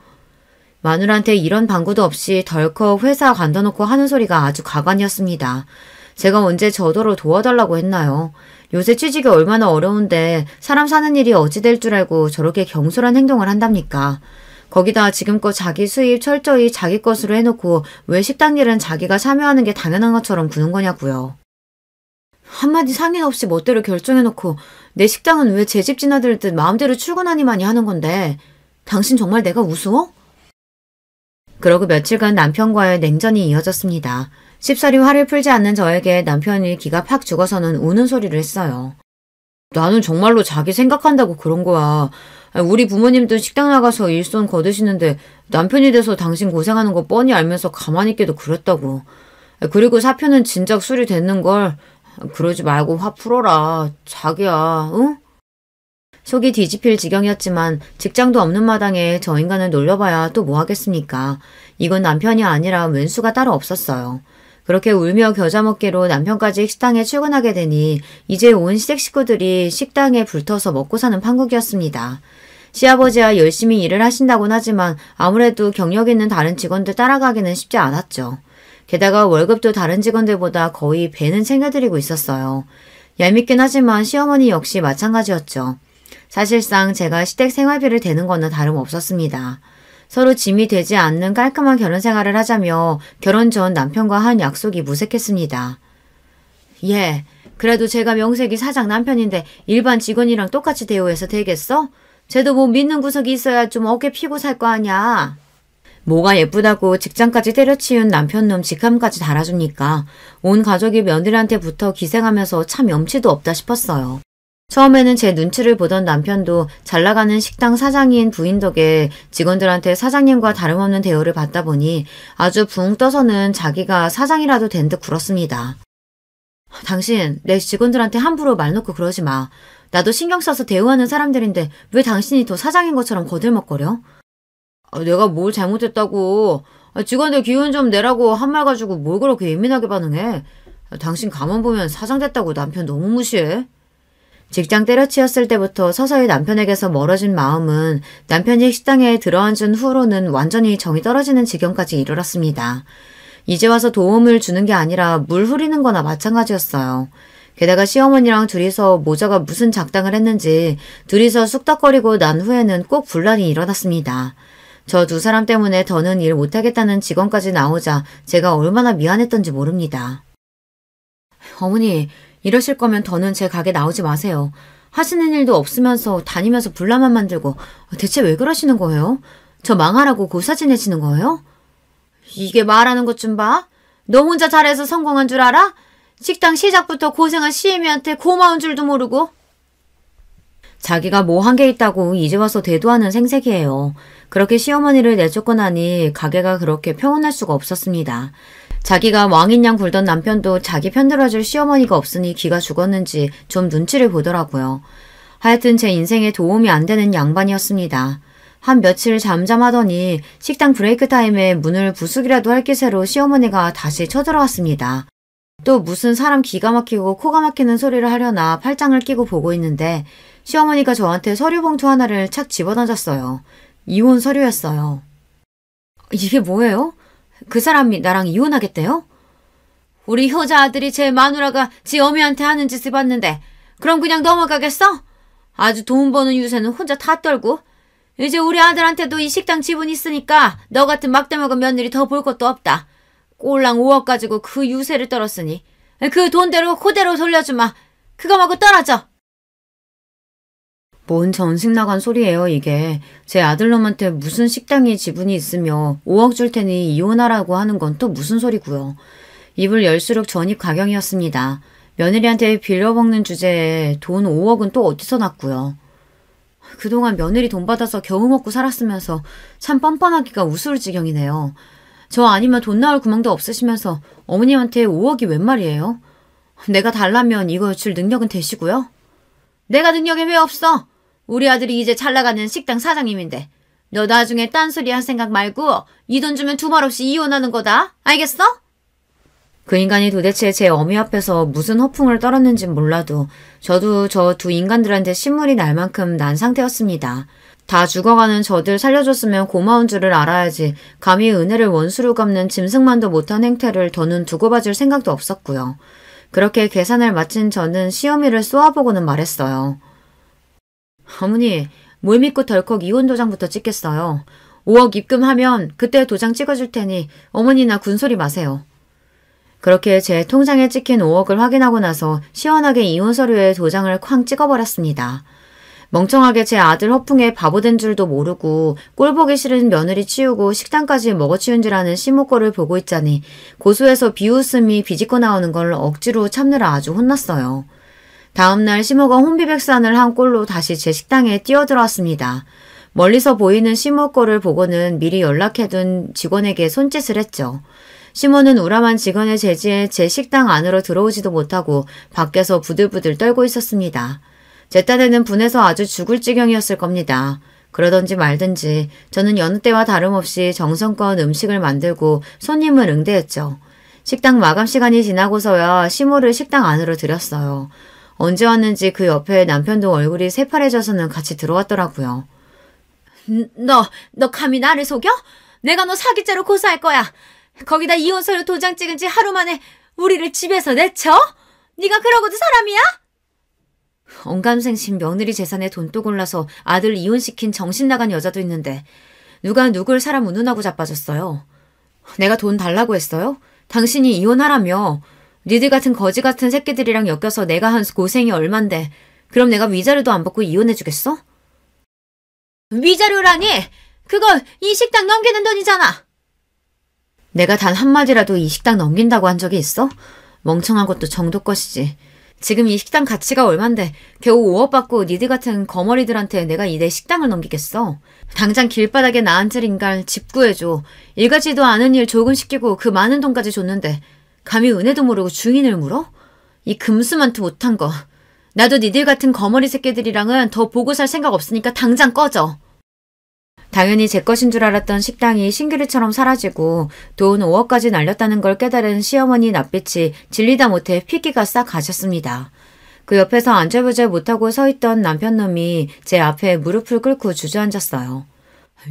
마누라한테 이런 방구도 없이 덜컥 회사 간다놓고 하는 소리가 아주 가관이었습니다. 제가 언제 저더러 도와달라고 했나요? 요새 취직이 얼마나 어려운데 사람 사는 일이 어찌 될 줄 알고 저렇게 경솔한 행동을 한답니까? 거기다 지금껏 자기 수입 철저히 자기 것으로 해놓고 왜 식당 일은 자기가 참여하는 게 당연한 것처럼 구는 거냐고요. 한마디 상의 없이 멋대로 결정해놓고 내 식당은 왜 제 집 지나들듯 마음대로 출근하니만이 하는 건데 당신 정말 내가 우스워? 그러고 며칠간 남편과의 냉전이 이어졌습니다. 쉽사리 화를 풀지 않는 저에게 남편이 기가 팍 죽어서는 우는 소리를 했어요. 나는 정말로 자기 생각한다고 그런 거야. 우리 부모님도 식당 나가서 일손 거두시는데 남편이 돼서 당신 고생하는 거 뻔히 알면서 가만히 있기도 그랬다고. 그리고 사표는 진작 수리됐는걸. 그러지 말고 화 풀어라. 자기야, 응? 속이 뒤집힐 지경이었지만 직장도 없는 마당에 저 인간을 놀려봐야 또 뭐 하겠습니까? 이건 남편이 아니라 왼수가 따로 없었어요. 그렇게 울며 겨자 먹기로 남편까지 식당에 출근하게 되니 이제 온 시댁 식구들이 식당에 불터서 먹고 사는 판국이었습니다. 시아버지와 열심히 일을 하신다곤 하지만 아무래도 경력 있는 다른 직원들 따라가기는 쉽지 않았죠. 게다가 월급도 다른 직원들보다 거의 배는 챙겨드리고 있었어요. 얄밉긴 하지만 시어머니 역시 마찬가지였죠. 사실상 제가 시댁 생활비를 대는 거는 다름없었습니다. 서로 짐이 되지 않는 깔끔한 결혼 생활을 하자며 결혼 전 남편과 한 약속이 무색했습니다. 예, 그래도 제가 명색이 사장 남편인데 일반 직원이랑 똑같이 대우해서 되겠어? 쟤도 뭐 믿는 구석이 있어야 좀 어깨 피고 살 거 아냐. 뭐가 예쁘다고 직장까지 때려치운 남편놈 직함까지 달아주니까 온 가족이 며느리한테부터 기생하면서 참 염치도 없다 싶었어요. 처음에는 제 눈치를 보던 남편도 잘나가는 식당 사장인 부인 덕에 직원들한테 사장님과 다름없는 대우를 받다 보니 아주 붕 떠서는 자기가 사장이라도 된 듯 굴었습니다. 당신 내 직원들한테 함부로 말 놓고 그러지 마. 나도 신경 써서 대우하는 사람들인데 왜 당신이 더 사장인 것처럼 거들먹거려? 내가 뭘 잘못했다고. 직원들 기운 좀 내라고 한 말 가지고 뭘 그렇게 예민하게 반응해. 당신 가만 보면 사장 됐다고 남편 너무 무시해. 직장 때려치웠을 때부터 서서히 남편에게서 멀어진 마음은 남편이 식당에 들어앉은 후로는 완전히 정이 떨어지는 지경까지 이르렀습니다. 이제 와서 도움을 주는 게 아니라 물 흐리는 거나 마찬가지였어요. 게다가 시어머니랑 둘이서 모자가 무슨 작당을 했는지 둘이서 쑥덕거리고 난 후에는 꼭 분란이 일어났습니다. 저 두 사람 때문에 더는 일 못하겠다는 직원까지 나오자 제가 얼마나 미안했던지 모릅니다. 어머니, 이러실 거면 더는 제 가게 나오지 마세요. 하시는 일도 없으면서 다니면서 분란만 만들고 대체 왜 그러시는 거예요? 저 망하라고 고사 지내시는 거예요? 이게 말하는 것 좀 봐. 너 혼자 잘해서 성공한 줄 알아? 식당 시작부터 고생한 시애미한테 고마운 줄도 모르고. 자기가 뭐 한 게 있다고 이제 와서 대도하는 생색이에요. 그렇게 시어머니를 내쫓고 나니 가게가 그렇게 평온할 수가 없었습니다. 자기가 왕인 양 굴던 남편도 자기 편들어줄 시어머니가 없으니 기가 죽었는지 좀 눈치를 보더라고요. 하여튼 제 인생에 도움이 안 되는 양반이었습니다. 한 며칠 잠잠하더니 식당 브레이크 타임에 문을 부수기라도 할 기세로 시어머니가 다시 쳐들어왔습니다. 또 무슨 사람 기가 막히고 코가 막히는 소리를 하려나 팔짱을 끼고 보고 있는데 시어머니가 저한테 서류 봉투 하나를 착 집어던졌어요. 이혼 서류였어요. 이게 뭐예요? 그 사람이 나랑 이혼하겠대요? 우리 효자 아들이 제 마누라가 지 어미한테 하는 짓을 봤는데 그럼 그냥 넘어가겠어? 아주 돈 버는 유세는 혼자 다 떨고 이제 우리 아들한테도 이 식당 지분 있으니까 너 같은 막대먹은 며느리 더 볼 것도 없다. 꼴랑 5억 가지고 그 유세를 떨었으니 그 돈대로 그대로 돌려주마. 그거 말고 떨어져. 뭔 전식 나간 소리예요 이게. 제 아들놈한테 무슨 식당이 지분이 있으며 5억 줄 테니 이혼하라고 하는 건 또 무슨 소리고요. 입을 열수록 전입 가경이었습니다. 며느리한테 빌려먹는 주제에 돈 5억은 또 어디서 났고요. 그동안 며느리 돈 받아서 겨우 먹고 살았으면서 참 뻔뻔하기가 우스울 지경이네요. 저 아니면 돈 나올 구멍도 없으시면서 어머님한테 5억이 웬 말이에요? 내가 달라면 이거 줄 능력은 되시고요. 내가 능력이 왜 없어? 우리 아들이 이제 잘나가는 식당 사장님인데 너 나중에 딴소리 할 생각 말고 이 돈 주면 두 말 없이 이혼하는 거다. 알겠어? 그 인간이 도대체 제 어미 앞에서 무슨 허풍을 떨었는진 몰라도 저도 저 두 인간들한테 신물이 날 만큼 난 상태였습니다. 다 죽어가는 저들 살려줬으면 고마운 줄을 알아야지 감히 은혜를 원수로 갚는 짐승만도 못한 행태를 더는 두고 봐줄 생각도 없었고요. 그렇게 계산을 마친 저는 시어미를 쏘아보고는 말했어요. 어머니, 뭘 믿고 덜컥 이혼 도장부터 찍겠어요. 5억 입금하면 그때 도장 찍어줄 테니 어머니나 군소리 마세요. 그렇게 제 통장에 찍힌 5억을 확인하고 나서 시원하게 이혼 서류에 도장을 쾅 찍어버렸습니다. 멍청하게 제 아들 허풍에 바보된 줄도 모르고 꼴보기 싫은 며느리 치우고 식당까지 먹어치운 줄 아는 시모꼴을 보고 있자니 고소해서 비웃음이 비집고 나오는 걸 억지로 참느라 아주 혼났어요. 다음날 시모가 혼비백산을 한 꼴로 다시 제 식당에 뛰어들어왔습니다. 멀리서 보이는 시모 꼴을 보고는 미리 연락해둔 직원에게 손짓을 했죠. 시모는 우람한 직원의 제지에 제 식당 안으로 들어오지도 못하고 밖에서 부들부들 떨고 있었습니다. 제 딴에는 분해서 아주 죽을 지경이었을 겁니다. 그러던지 말든지 저는 여느 때와 다름없이 정성껏 음식을 만들고 손님을 응대했죠. 식당 마감 시간이 지나고서야 시모를 식당 안으로 들였어요. 언제 왔는지 그 옆에 남편도 얼굴이 새파래져서는 같이 들어왔더라고요. 너 감히 나를 속여? 내가 너 사기죄로 고소할 거야. 거기다 이혼서류 도장 찍은 지 하루 만에 우리를 집에서 내쳐? 네가 그러고도 사람이야? 언감생심 며느리 재산에 돈도 골라서 아들 이혼시킨 정신 나간 여자도 있는데 누가 누굴 사람 운운하고 자빠졌어요. 내가 돈 달라고 했어요? 당신이 이혼하라며. 니들 같은 거지 같은 새끼들이랑 엮여서 내가 한 고생이 얼만데 그럼 내가 위자료도 안 받고 이혼해주겠어? 위자료라니? 그거 이 식당 넘기는 돈이잖아. 내가 단 한마디라도 이 식당 넘긴다고 한 적이 있어? 멍청한 것도 정도 것이지. 지금 이 식당 가치가 얼만데 겨우 5억 받고 니들 같은 거머리들한테 내가 내 식당을 넘기겠어. 당장 길바닥에 나앉을 인간 집 구해줘. 일가지도 않은 일 조근시키고 그 많은 돈까지 줬는데 감히 은혜도 모르고 중인을 물어? 이 금수만투 못한 거. 나도 니들 같은 거머리 새끼들이랑은 더 보고 살 생각 없으니까 당장 꺼져. 당연히 제 것인 줄 알았던 식당이 신기루처럼 사라지고 돈 5억까지 날렸다는 걸 깨달은 시어머니 낯빛이 질리다 못해 피기가 싹 가셨습니다. 그 옆에서 안절부절 못하고 서있던 남편놈이 제 앞에 무릎을 꿇고 주저앉았어요.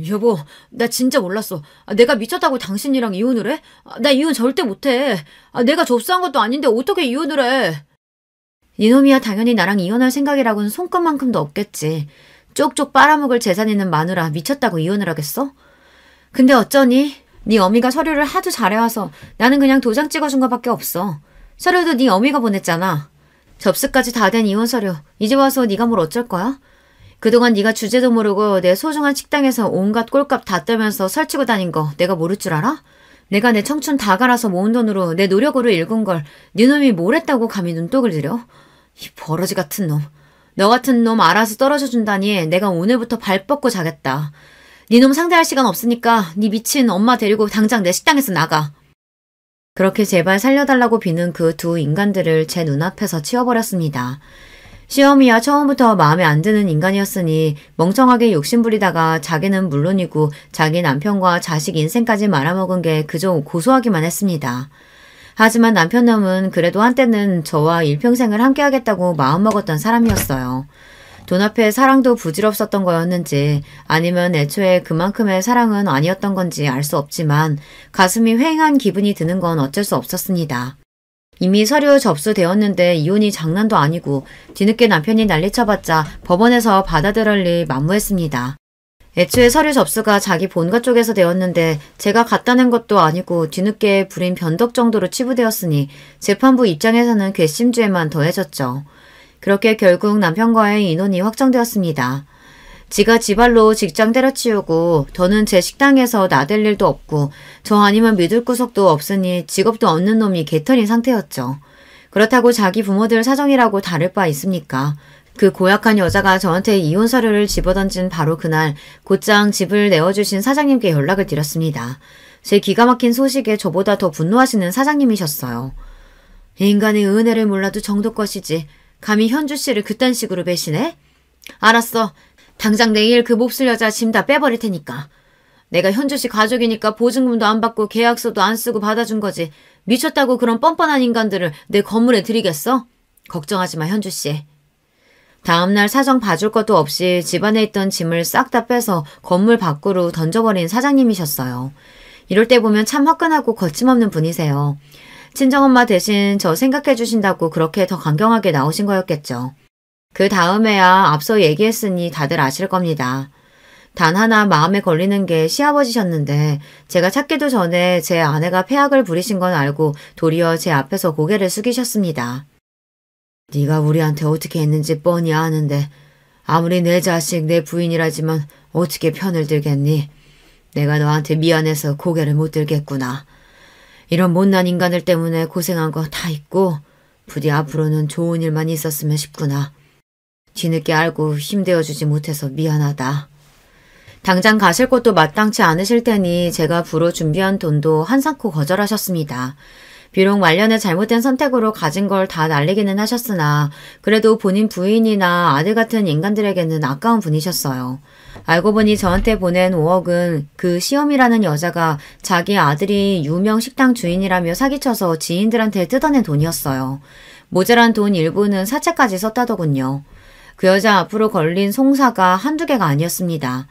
여보, 나 진짜 몰랐어. 내가 미쳤다고 당신이랑 이혼을 해? 나 이혼 절대 못해. 내가 접수한 것도 아닌데 어떻게 이혼을 해? 이놈이야 당연히 나랑 이혼할 생각이라고는 손끝만큼도 없겠지. 쪽쪽 빨아먹을 재산 있는 마누라 미쳤다고 이혼을 하겠어? 근데 어쩌니? 네 어미가 서류를 하도 잘해와서 나는 그냥 도장 찍어준 것밖에 없어. 서류도 네 어미가 보냈잖아. 접수까지 다 된 이혼 서류. 이제 와서 네가 뭘 어쩔 거야? 그동안 네가 주제도 모르고 내 소중한 식당에서 온갖 꼴값 다 떨면서 설치고 다닌 거 내가 모를 줄 알아? 내가 내 청춘 다 갈아서 모은 돈으로 내 노력으로 일군 걸 네 놈이 뭘 했다고 감히 눈독을 들여? 이 버러지 같은 놈. 너 같은 놈 알아서 떨어져 준다니 내가 오늘부터 발 뻗고 자겠다. 네 놈 상대할 시간 없으니까 네 미친 엄마 데리고 당장 내 식당에서 나가. 그렇게 제발 살려달라고 비는 그 두 인간들을 제 눈앞에서 치워버렸습니다. 시어미야 처음부터 마음에 안 드는 인간이었으니 멍청하게 욕심부리다가 자기는 물론이고 자기 남편과 자식 인생까지 말아먹은 게 그저 고소하기만 했습니다. 하지만 남편놈은 그래도 한때는 저와 일평생을 함께하겠다고 마음먹었던 사람이었어요. 돈 앞에 사랑도 부질없었던 거였는지 아니면 애초에 그만큼의 사랑은 아니었던 건지 알 수 없지만 가슴이 휑한 기분이 드는 건 어쩔 수 없었습니다. 이미 서류 접수되었는데 이혼이 장난도 아니고 뒤늦게 남편이 난리쳐봤자 법원에서 받아들일 리 만무했습니다. 애초에 서류 접수가 자기 본가 쪽에서 되었는데 제가 갖다 낸 것도 아니고 뒤늦게 부린 변덕 정도로 치부되었으니 재판부 입장에서는 괘씸죄만 더해졌죠. 그렇게 결국 남편과의 인혼이 확정되었습니다. 지가 지발로 직장 때려치우고 더는 제 식당에서 나댈 일도 없고 저 아니면 믿을 구석도 없으니 직업도 없는 놈이 개털인 상태였죠. 그렇다고 자기 부모들 사정이라고 다를 바 있습니까? 그 고약한 여자가 저한테 이혼 서류를 집어던진 바로 그날 곧장 집을 내어주신 사장님께 연락을 드렸습니다. 제 기가 막힌 소식에 저보다 더 분노하시는 사장님이셨어요. 인간의 은혜를 몰라도 정도 것이지 감히 현주 씨를 그딴 식으로 배신해? 알았어. 당장 내일 그 몹쓸 여자 짐 다 빼버릴 테니까. 내가 현주 씨 가족이니까 보증금도 안 받고 계약서도 안 쓰고 받아준 거지. 미쳤다고 그런 뻔뻔한 인간들을 내 건물에 들이겠어? 걱정하지 마 현주 씨. 다음날 사정 봐줄 것도 없이 집안에 있던 짐을 싹 다 빼서 건물 밖으로 던져버린 사장님이셨어요. 이럴 때 보면 참 화끈하고 거침없는 분이세요. 친정엄마 대신 저 생각해 주신다고 그렇게 더 강경하게 나오신 거였겠죠. 그 다음에야 앞서 얘기했으니 다들 아실 겁니다. 단 하나 마음에 걸리는 게 시아버지셨는데 제가 찾기도 전에 제 아내가 폐악을 부리신 건 알고 도리어 제 앞에서 고개를 숙이셨습니다. 네가 우리한테 어떻게 했는지 뻔히 아는데 아무리 내 자식 내 부인이라지만 어떻게 편을 들겠니? 내가 너한테 미안해서 고개를 못 들겠구나. 이런 못난 인간들 때문에 고생한 거 다 있고 부디 앞으로는 좋은 일만 있었으면 싶구나. 뒤늦게 알고 힘되어주지 못해서 미안하다. 당장 가실 곳도 마땅치 않으실 테니 제가 부로 준비한 돈도 한사코 거절하셨습니다. 비록 말년에 잘못된 선택으로 가진 걸 다 날리기는 하셨으나 그래도 본인 부인이나 아들 같은 인간들에게는 아까운 분이셨어요. 알고 보니 저한테 보낸 5억은 그 시험이라는 여자가 자기 아들이 유명 식당 주인이라며 사기쳐서 지인들한테 뜯어낸 돈이었어요. 모자란 돈 일부는 사채까지 썼다더군요. 그 여자 앞으로 걸린 송사가 한두 개가 아니었습니다.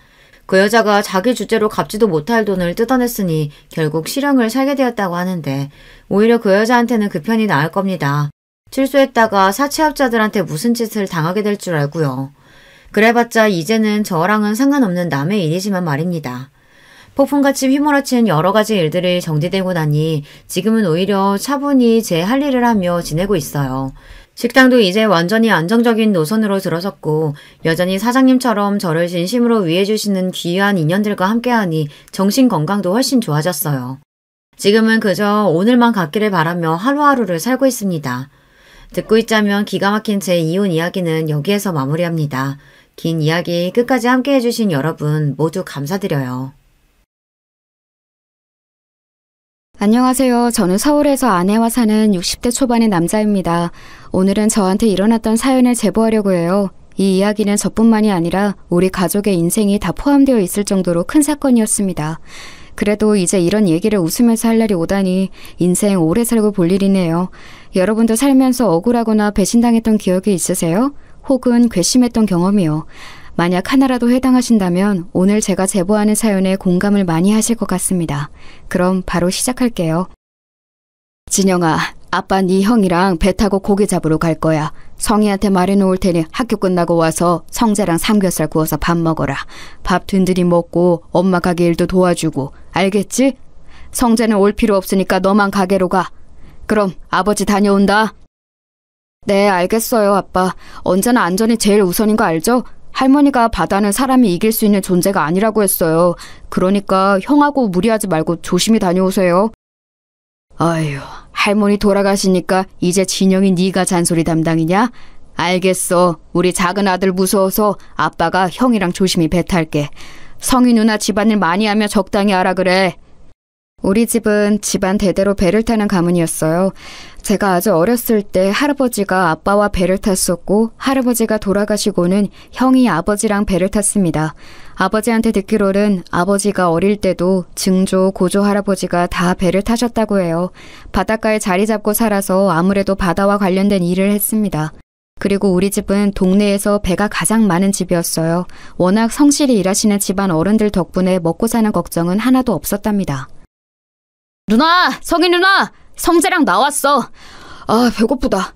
그 여자가 자기 주제로 갚지도 못할 돈을 뜯어냈으니 결국 실형을 살게 되었다고 하는데 오히려 그 여자한테는 그 편이 나을 겁니다. 출소했다가 사채업자들한테 무슨 짓을 당하게 될 줄 알고요. 그래봤자 이제는 저랑은 상관없는 남의 일이지만 말입니다. 폭풍같이 휘몰아친 여러 가지 일들이 정리되고 나니 지금은 오히려 차분히 제 할 일을 하며 지내고 있어요. 식당도 이제 완전히 안정적인 노선으로 들어섰고 여전히 사장님처럼 저를 진심으로 위해주시는 귀한 인연들과 함께하니 정신건강도 훨씬 좋아졌어요. 지금은 그저 오늘만 갖기를 바라며 하루하루를 살고 있습니다. 듣고 있자면 기가 막힌 제 이혼 이야기는 여기에서 마무리합니다. 긴 이야기 끝까지 함께해주신 여러분 모두 감사드려요. 안녕하세요. 저는 서울에서 아내와 사는 60대 초반의 남자입니다. 오늘은 저한테 일어났던 사연을 제보하려고 해요. 이 이야기는 저뿐만이 아니라 우리 가족의 인생이 다 포함되어 있을 정도로 큰 사건이었습니다. 그래도 이제 이런 얘기를 웃으면서 할 날이 오다니 인생 오래 살고 볼 일이네요. 여러분도 살면서 억울하거나 배신당했던 기억이 있으세요? 혹은 괘씸했던 경험이요. 만약 하나라도 해당하신다면 오늘 제가 제보하는 사연에 공감을 많이 하실 것 같습니다. 그럼 바로 시작할게요. 진영아, 아빠 네 형이랑 배 타고 고기 잡으러 갈 거야. 성희한테 말해놓을 테니 학교 끝나고 와서 성재랑 삼겹살 구워서 밥 먹어라. 밥 든든히 먹고 엄마 가게 일도 도와주고. 알겠지? 성재는 올 필요 없으니까 너만 가게로 가. 그럼 아버지 다녀온다. 네, 알겠어요, 아빠. 언제나 안전이 제일 우선인 거 알죠? 할머니가 바다는 사람이 이길 수 있는 존재가 아니라고 했어요. 그러니까 형하고 무리하지 말고 조심히 다녀오세요. 아휴, 할머니 돌아가시니까 이제 진영이 네가 잔소리 담당이냐? 알겠어. 우리 작은 아들 무서워서 아빠가 형이랑 조심히 배 탈게. 성희 누나 집안일 많이 하며 적당히 하라 그래. 우리 집은 집안 대대로 배를 타는 가문이었어요. 제가 아주 어렸을 때 할아버지가 아빠와 배를 탔었고 할아버지가 돌아가시고는 형이 아버지랑 배를 탔습니다. 아버지한테 듣기로는 아버지가 어릴 때도 증조, 고조 할아버지가 다 배를 타셨다고 해요. 바닷가에 자리 잡고 살아서 아무래도 바다와 관련된 일을 했습니다. 그리고 우리 집은 동네에서 배가 가장 많은 집이었어요. 워낙 성실히 일하시는 집안 어른들 덕분에 먹고 사는 걱정은 하나도 없었답니다. 누나! 성희 누나! 성재랑 나왔어. 아, 배고프다.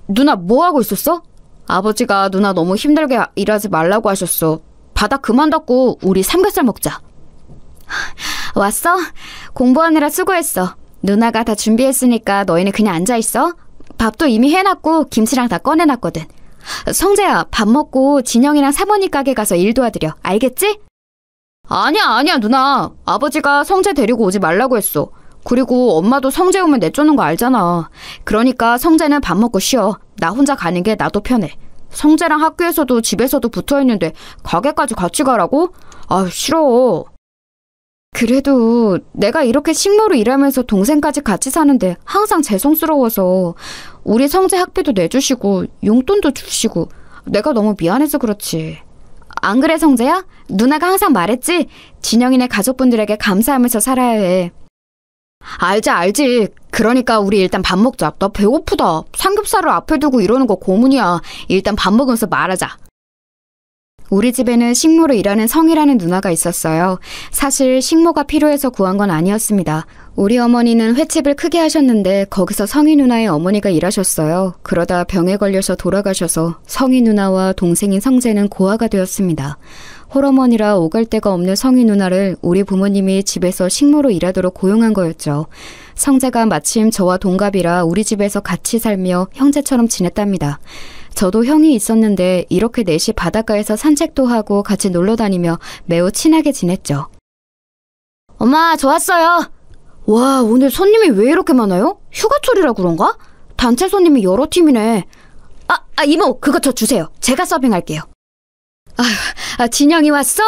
누나 뭐 하고 있었어? 아버지가 누나 너무 힘들게 일하지 말라고 하셨어. 바닥 그만 닫고 우리 삼겹살 먹자. 왔어? 공부하느라 수고했어. 누나가 다 준비했으니까 너희는 그냥 앉아있어. 밥도 이미 해놨고 김치랑 다 꺼내놨거든. 성재야, 밥 먹고 진영이랑 사모님 가게 가서 일 도와드려. 알겠지? 아니야 누나. 아버지가 성재 데리고 오지 말라고 했어. 그리고 엄마도 성재 오면 내쫓는 거 알잖아. 그러니까 성재는 밥 먹고 쉬어. 나 혼자 가는 게 나도 편해. 성재랑 학교에서도 집에서도 붙어있는데 가게까지 같이 가라고? 아, 싫어. 그래도 내가 이렇게 식모로 일하면서 동생까지 같이 사는데 항상 죄송스러워서 우리 성재 학비도 내주시고 용돈도 주시고 내가 너무 미안해서 그렇지. 안 그래 성재야? 누나가 항상 말했지? 진영이네 가족분들에게 감사하면서 살아야 해. 알지. 그러니까 우리 일단 밥 먹자. 나 배고프다. 삼겹살을 앞에 두고 이러는 거 고문이야. 일단 밥 먹으면서 말하자. 우리 집에는 식모로 일하는 성이라는 누나가 있었어요. 사실 식모가 필요해서 구한 건 아니었습니다. 우리 어머니는 횟집을 크게 하셨는데 거기서 성희 누나의 어머니가 일하셨어요. 그러다 병에 걸려서 돌아가셔서 성희 누나와 동생인 성재는 고아가 되었습니다. 홀어머니라 오갈 데가 없는 성희 누나를 우리 부모님이 집에서 식모로 일하도록 고용한 거였죠. 성재가 마침 저와 동갑이라 우리 집에서 같이 살며 형제처럼 지냈답니다. 저도 형이 있었는데 이렇게 넷이 바닷가에서 산책도 하고 같이 놀러 다니며 매우 친하게 지냈죠. 엄마, 저 왔어요. 와, 오늘 손님이 왜 이렇게 많아요? 휴가철이라 그런가? 단체 손님이 여러 팀이네. 이모, 그거 저 주세요. 제가 서빙할게요. 진영이 왔어?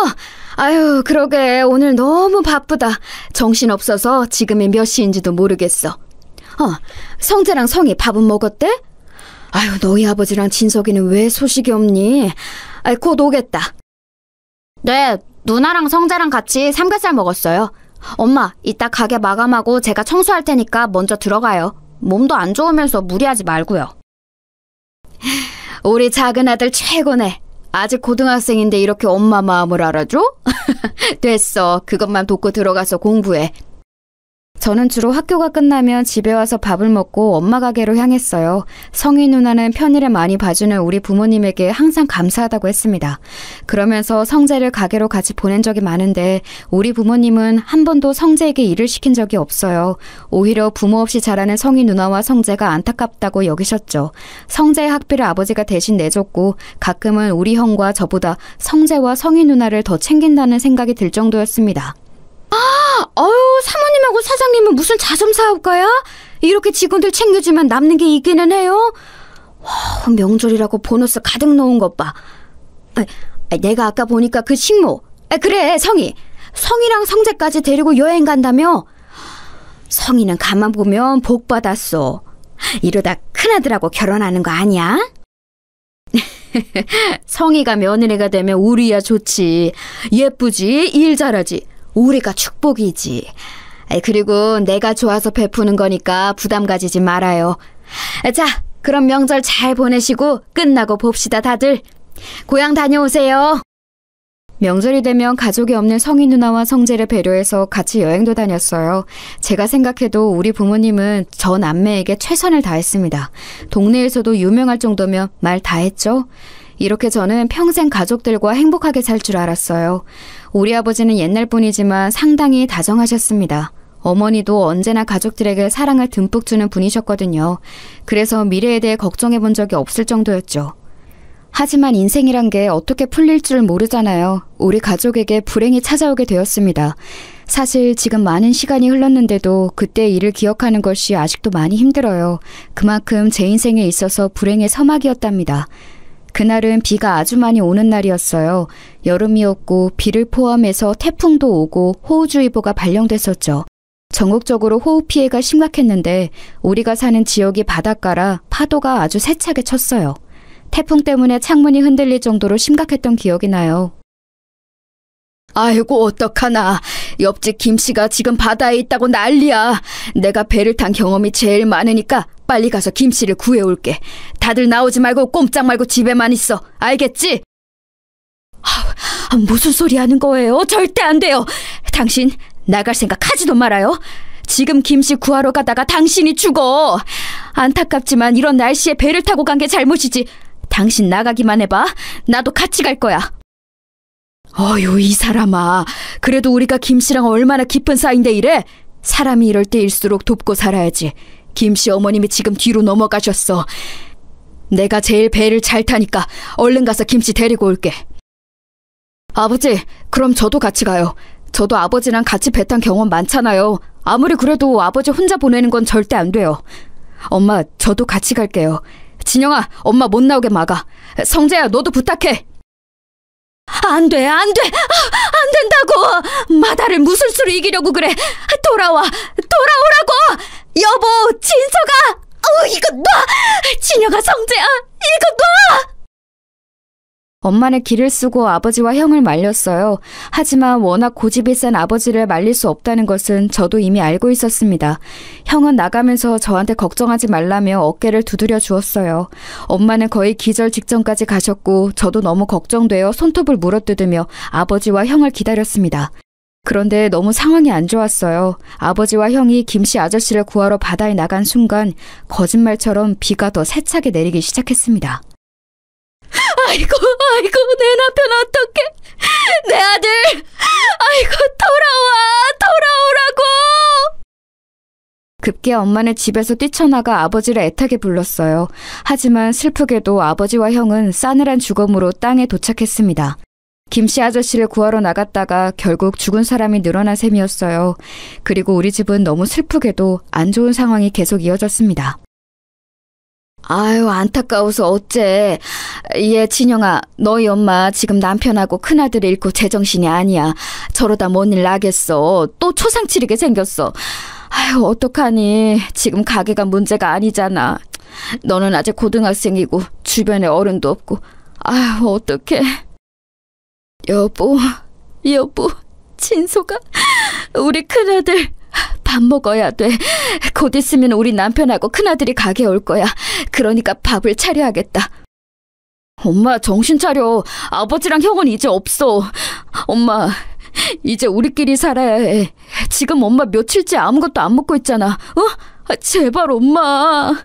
아유, 그러게 오늘 너무 바쁘다. 정신없어서 지금이 몇 시인지도 모르겠어. 성재랑 성이 밥은 먹었대? 아유, 너희 아버지랑 진석이는 왜 소식이 없니? 곧 오겠다. 네, 누나랑 성재랑 같이 삼겹살 먹었어요. 엄마, 이따 가게 마감하고 제가 청소할 테니까 먼저 들어가요. 몸도 안 좋으면서 무리하지 말고요. 우리 작은 아들 최고네. 아직 고등학생인데 이렇게 엄마 마음을 알아줘? 됐어. 그것만 돕고 들어가서 공부해. 저는 주로 학교가 끝나면 집에 와서 밥을 먹고 엄마 가게로 향했어요. 성희 누나는 편의를 많이 봐주는 우리 부모님에게 항상 감사하다고 했습니다. 그러면서 성재를 가게로 같이 보낸 적이 많은데 우리 부모님은 한 번도 성재에게 일을 시킨 적이 없어요. 오히려 부모 없이 자라는 성희 누나와 성재가 안타깝다고 여기셨죠. 성재의 학비를 아버지가 대신 내줬고 가끔은 우리 형과 저보다 성재와 성희 누나를 더 챙긴다는 생각이 들 정도였습니다. 사모님하고 사장님은 무슨 자점 사업가야? 이렇게 직원들 챙겨주면 남는 게 있기는 해요? 명절이라고 보너스 가득 넣은 것 봐. 내가 아까 보니까 그 식모. 그래, 성희랑 성재까지 데리고 여행 간다며? 성희는 가만 보면 복 받았어. 이러다 큰아들하고 결혼하는 거 아니야? 성희가 며느리가 되면 우리야 좋지. 예쁘지, 일 잘하지. 우리가 축복이지. 그리고 내가 좋아서 베푸는 거니까 부담 가지지 말아요. 자, 그럼 명절 잘 보내시고 끝나고 봅시다, 다들. 고향 다녀오세요. 명절이 되면 가족이 없는 성희 누나와 성재를 배려해서 같이 여행도 다녔어요. 제가 생각해도 우리 부모님은 저 남매에게 최선을 다했습니다. 동네에서도 유명할 정도면 말 다 했죠. 이렇게 저는 평생 가족들과 행복하게 살 줄 알았어요. 우리 아버지는 옛날 분이지만 상당히 다정하셨습니다. 어머니도 언제나 가족들에게 사랑을 듬뿍 주는 분이셨거든요. 그래서 미래에 대해 걱정해 본 적이 없을 정도였죠. 하지만 인생이란 게 어떻게 풀릴 줄 모르잖아요. 우리 가족에게 불행이 찾아오게 되었습니다. 사실 지금 많은 시간이 흘렀는데도 그때 일을 기억하는 것이 아직도 많이 힘들어요. 그만큼 제 인생에 있어서 불행의 서막이었답니다. 그날은 비가 아주 많이 오는 날이었어요. 여름이었고 비를 포함해서 태풍도 오고 호우주의보가 발령됐었죠. 전국적으로 호우 피해가 심각했는데 우리가 사는 지역이 바닷가라 파도가 아주 세차게 쳤어요. 태풍 때문에 창문이 흔들릴 정도로 심각했던 기억이 나요. 아이고, 어떡하나. 옆집 김씨가 지금 바다에 있다고 난리야. 내가 배를 탄 경험이 제일 많으니까 빨리 가서 김씨를 구해올게. 다들 나오지 말고 꼼짝 말고 집에만 있어. 알겠지? 무슨 소리 하는 거예요? 절대 안 돼요. 당신 나갈 생각 하지도 말아요. 지금 김씨 구하러 가다가 당신이 죽어. 안타깝지만 이런 날씨에 배를 타고 간 게 잘못이지. 당신 나가기만 해봐. 나도 같이 갈 거야. 어휴, 이 사람아. 그래도 우리가 김씨랑 얼마나 깊은 사이인데 이래? 사람이 이럴 때일수록 돕고 살아야지. 김씨 어머님이 지금 뒤로 넘어가셨어. 내가 제일 배를 잘 타니까 얼른 가서 김씨 데리고 올게. 아버지, 그럼 저도 같이 가요. 저도 아버지랑 같이 배 탄 경험 많잖아요. 아무리 그래도 아버지 혼자 보내는 건 절대 안 돼요. 엄마, 저도 같이 갈게요. 진영아, 엄마 못 나오게 막아. 성재야, 너도 부탁해. 안 돼, 안 돼. 안 된다고. 마다를 무술 수로 이기려고 그래. 돌아오라고. 여보, 진서가. 이거 놔. 진영아, 성재야, 이거 놔. 엄마는 기를 쓰고 아버지와 형을 말렸어요. 하지만 워낙 고집이 센 아버지를 말릴 수 없다는 것은 저도 이미 알고 있었습니다. 형은 나가면서 저한테 걱정하지 말라며 어깨를 두드려 주었어요. 엄마는 거의 기절 직전까지 가셨고 저도 너무 걱정되어 손톱을 물어뜯으며 아버지와 형을 기다렸습니다. 그런데 너무 상황이 안 좋았어요. 아버지와 형이 김씨 아저씨를 구하러 바다에 나간 순간 거짓말처럼 비가 더 세차게 내리기 시작했습니다. 아이고, 내 남편 어떡해. 내 아들. 아이고, 돌아오라고. 급기야 엄마는 집에서 뛰쳐나가 아버지를 애타게 불렀어요. 하지만 슬프게도 아버지와 형은 싸늘한 죽음으로 땅에 도착했습니다. 김씨 아저씨를 구하러 나갔다가 결국 죽은 사람이 늘어난 셈이었어요. 그리고 우리 집은 너무 슬프게도 안 좋은 상황이 계속 이어졌습니다. 아유, 안타까워서 어째. 얘 진영아, 너희 엄마 지금 남편하고 큰아들 잃고 제정신이 아니야. 저러다 뭔 일 나겠어. 또 초상치르게 생겼어. 아유, 어떡하니. 지금 가게가 문제가 아니잖아. 너는 아직 고등학생이고 주변에 어른도 없고. 아유, 어떡해. 여보, 진소가 우리 큰아들 밥 먹어야 돼. 곧 있으면 우리 남편하고 큰아들이 가게에 올 거야. 그러니까 밥을 차려야겠다. 엄마, 정신 차려. 아버지랑 형은 이제 없어. 엄마, 이제 우리끼리 살아야 해. 지금 엄마 며칠째 아무것도 안 먹고 있잖아. 제발 엄마.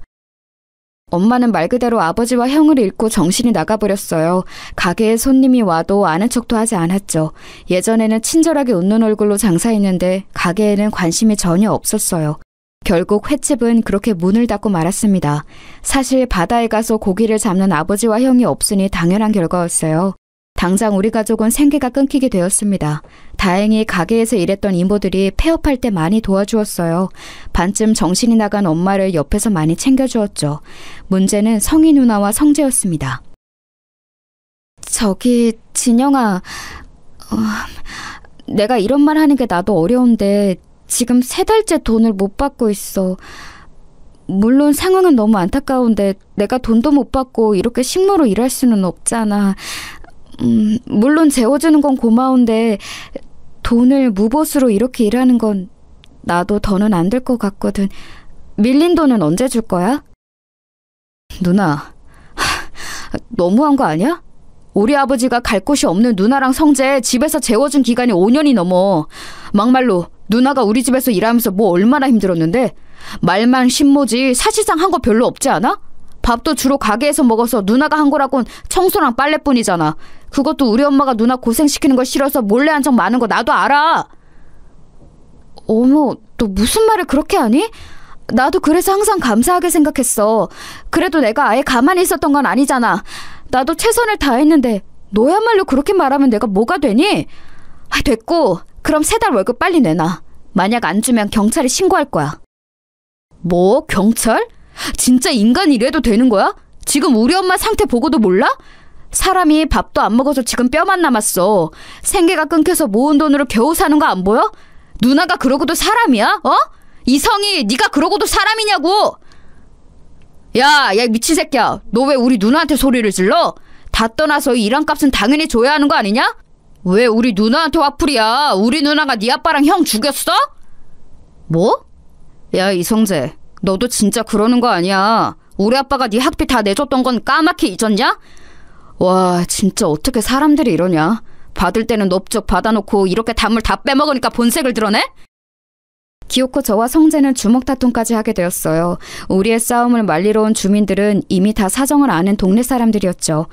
엄마는 말 그대로 아버지와 형을 잃고 정신이 나가버렸어요. 가게에 손님이 와도 아는 척도 하지 않았죠. 예전에는 친절하게 웃는 얼굴로 장사했는데 가게에는 관심이 전혀 없었어요. 결국 횟집은 그렇게 문을 닫고 말았습니다. 사실 바다에 가서 고기를 잡는 아버지와 형이 없으니 당연한 결과였어요. 당장 우리 가족은 생계가 끊기게 되었습니다. 다행히 가게에서 일했던 이모들이 폐업할 때 많이 도와주었어요. 반쯤 정신이 나간 엄마를 옆에서 많이 챙겨주었죠. 문제는 성희 누나와 성재였습니다. 저기 진영아, 내가 이런 말 하는 게 나도 어려운데 지금 3달째 돈을 못 받고 있어. 물론 상황은 너무 안타까운데 내가 돈도 못 받고 이렇게 식모로 일할 수는 없잖아. 물론 재워주는 건 고마운데 돈을 무보수로 이렇게 일하는 건 나도 더는 안 될 것 같거든. 밀린 돈은 언제 줄 거야? 누나, 너무한 거 아니야? 우리 아버지가 갈 곳이 없는 누나랑 성재 집에서 재워준 기간이 5년이 넘어. 막말로 누나가 우리 집에서 일하면서 뭐 얼마나 힘들었는데. 말만 신모지 사실상 한 거 별로 없지 않아? 밥도 주로 가게에서 먹어서 누나가 한 거라곤 청소랑 빨래뿐이잖아. 그것도 우리 엄마가 누나 고생시키는 거 싫어서 몰래 한 적 많은 거 나도 알아. 어머, 너 무슨 말을 그렇게 하니? 나도 그래서 항상 감사하게 생각했어. 그래도 내가 아예 가만히 있었던 건 아니잖아. 나도 최선을 다했는데 너야말로 그렇게 말하면 내가 뭐가 되니? 됐고, 그럼 3달 월급 빨리 내놔. 만약 안 주면 경찰에 신고할 거야. 뭐? 경찰? 진짜 인간 이래도 되는 거야? 지금 우리 엄마 상태 보고도 몰라? 사람이 밥도 안 먹어서 지금 뼈만 남았어. 생계가 끊겨서 모은 돈으로 겨우 사는 거 안 보여? 누나가 그러고도 사람이야? 이성이 네가 그러고도 사람이냐고! 야, 미친 새끼야. 너 왜 우리 누나한테 소리를 질러? 다 떠나서 이 일한값은 당연히 줘야 하는 거 아니냐? 왜 우리 누나한테 화풀이야? 우리 누나가 네 아빠랑 형 죽였어? 뭐? 야, 이성재, 너도 진짜 그러는 거 아니야. 우리 아빠가 네 학비 다 내줬던 건 까맣게 잊었냐? 와, 진짜 어떻게 사람들이 이러냐. 받을 때는 넙죽 받아놓고 이렇게 단물 다 빼먹으니까 본색을 드러내? 기어코 저와 성재는 주먹 다툼까지 하게 되었어요. 우리의 싸움을 말리러 온 주민들은 이미 다 사정을 아는 동네 사람들이었죠.